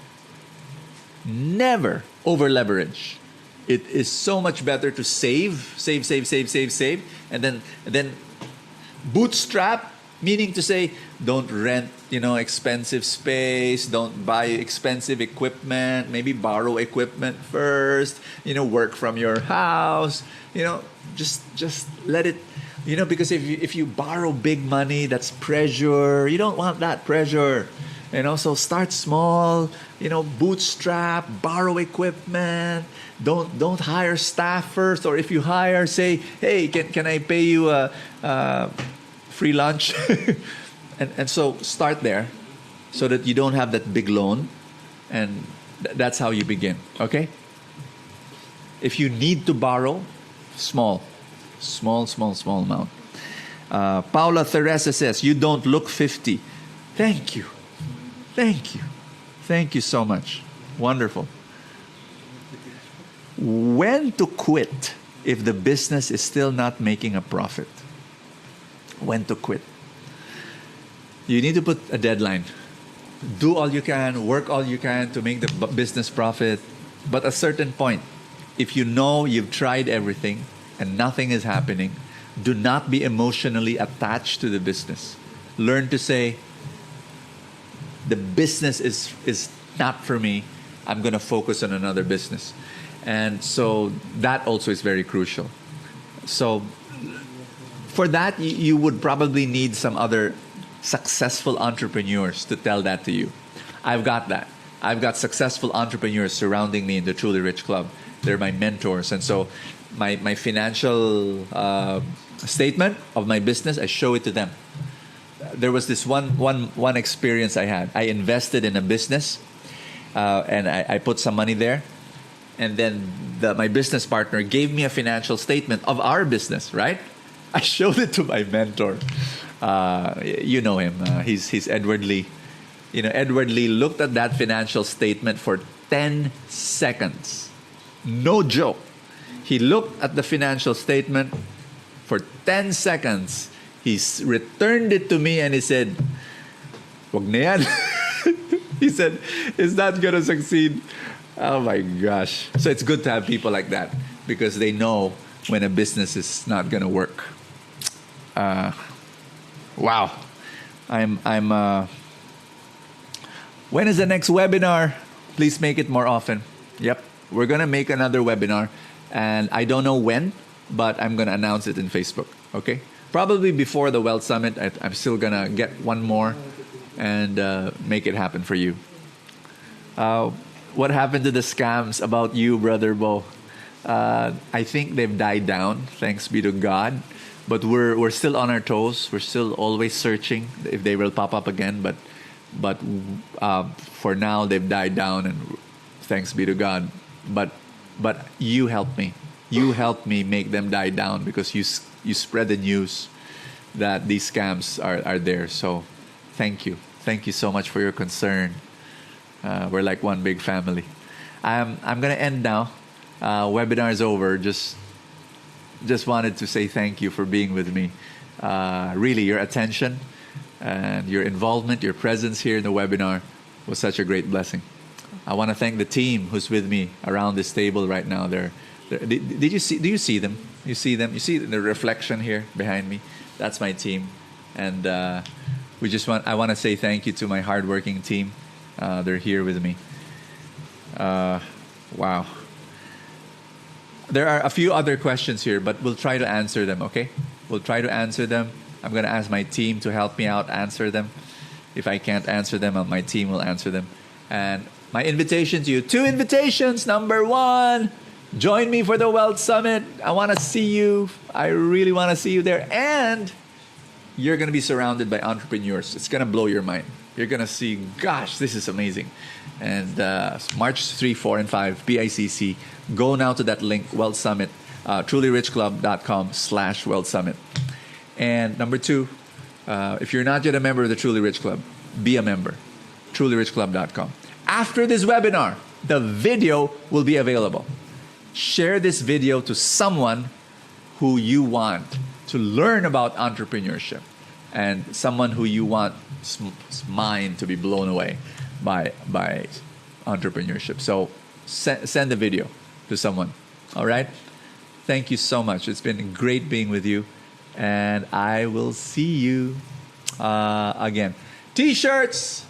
Speaker 1: Never over leverage. It is so much better to save, and then bootstrap. Meaning to say, don't rent, expensive space. Don't buy expensive equipment. Maybe borrow equipment first. Work from your house. Just let it. Because if you borrow big money, that's pressure. You don't want that pressure. So start small. Bootstrap, borrow equipment. Don't hire staff first. Or if you hire, say, hey, can I pay you a free lunch? and so start there so that you don't have that big loan, and that's how you begin. Okay? If you need to borrow, small Small amount. Paula Teresa says, you don't look 50. Thank you. Thank you. Thank you so much. Wonderful. When to quit if the business is still not making a profit? When to quit? You need to put a deadline. Do all you can, work all you can to make the business profit. But at a certain point, if you know you've tried everything and nothing is happening, do not be emotionally attached to the business. Learn to say, the business is not for me. I'm going to focus on another business. And so that also is very crucial. So for that, you would probably need some other successful entrepreneurs to tell that to you. I've got that. I've got successful entrepreneurs surrounding me in the Truly Rich Club. They're my mentors. And so my financial statement of my business, I show it to them. There was this one experience I had. I invested in a business and I put some money there. And then my business partner gave me a financial statement of our business, right? I showed it to my mentor. You know him. He's Edward Lee. Edward Lee looked at that financial statement for 10 seconds. No joke. He looked at the financial statement for 10 seconds. He returned it to me and he said, "Wag na yan." He said, "It's not going to succeed." Oh my gosh. So it's good to have people like that because they know when a business is not going to work. Wow. When is the next webinar? Please make it more often. Yep. We're going to make another webinar. And I don't know when, but I'm going to announce it in Facebook. Okay? Probably before the Wealth Summit. I'm still going to get one more and make it happen for you. What happened to the scams about you, Brother Bo? I think they've died down, thanks be to God. But we're still on our toes. We're still always searching if they will pop up again. But for now, they've died down, and thanks be to God. But you helped me. You helped me make them die down because you spread the news that these scams are there. So thank you. Thank you so much for your concern. We're like one big family. I'm going to end now. Webinar is over. Just wanted to say thank you for being with me. Really, your attention and your involvement, your presence here in the webinar was such a great blessing. I want to thank the team who's with me around this table right now. Did you see? Do you see them? You see them? You see the reflection here behind me? That's my team, and I want to say thank you to my hardworking team. They're here with me. Wow. There are a few other questions here, but we'll try to answer them, okay? We'll try to answer them. I'm going to ask my team to help me out answer them. If I can't answer them, my team will answer them. And my invitation to you, 2 invitations. Number 1, join me for the Wealth Summit. I want to see you. I really want to see you there. And you're going to be surrounded by entrepreneurs. It's going to blow your mind. You're going to see, gosh, this is amazing. And March 3, 4, and 5, BICC. Go now to that link, Wealth Summit, trulyrichclub.com/Wealth Summit. And number 2, if you're not yet a member of the Truly Rich Club, be a member, trulyrichclub.com. After this webinar, the video will be available. Share this video to someone who you want to learn about entrepreneurship and someone who you want mind to be blown away by entrepreneurship. So send the video to someone. All right? Thank you so much. It's been great being with you. And I will see you again. T-shirts.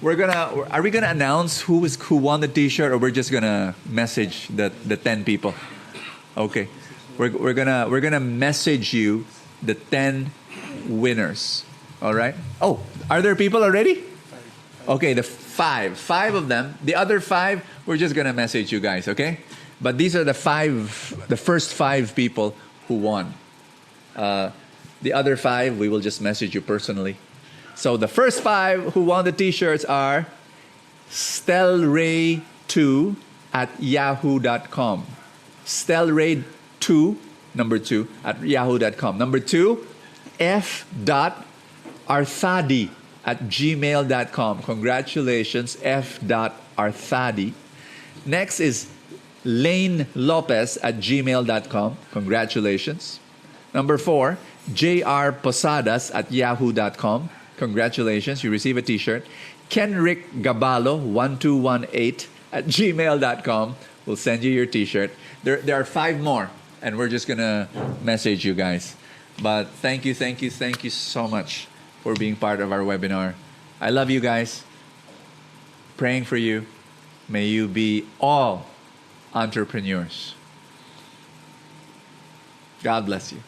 Speaker 1: Are we gonna announce who won the T-shirt, or we're just gonna message the 10 people? Okay. We're gonna message you the 10 winners. All right. Oh, are there people already? Okay, the 5 of them. The other 5, we're just gonna message you guys. Okay. But these are the first 5 people who won. The other 5, we will just message you personally. So the first 5 who won the T-shirts are stelray2@yahoo.com. stelray2 number 2, at yahoo.com. Number 2, f.arthadi at gmail.com. Congratulations, f.arthadi. Next is Lane Lopez at gmail.com. Congratulations. Number 4, jrposadas at yahoo.com. Congratulations, you receive a t-shirt. Kenrick Gabalo 1218 at gmail.com. We'll send you your t-shirt. There are 5 more, and we're just going to message you guys. But thank you so much for being part of our webinar. I love you guys. Praying for you. May you be all entrepreneurs. God bless you.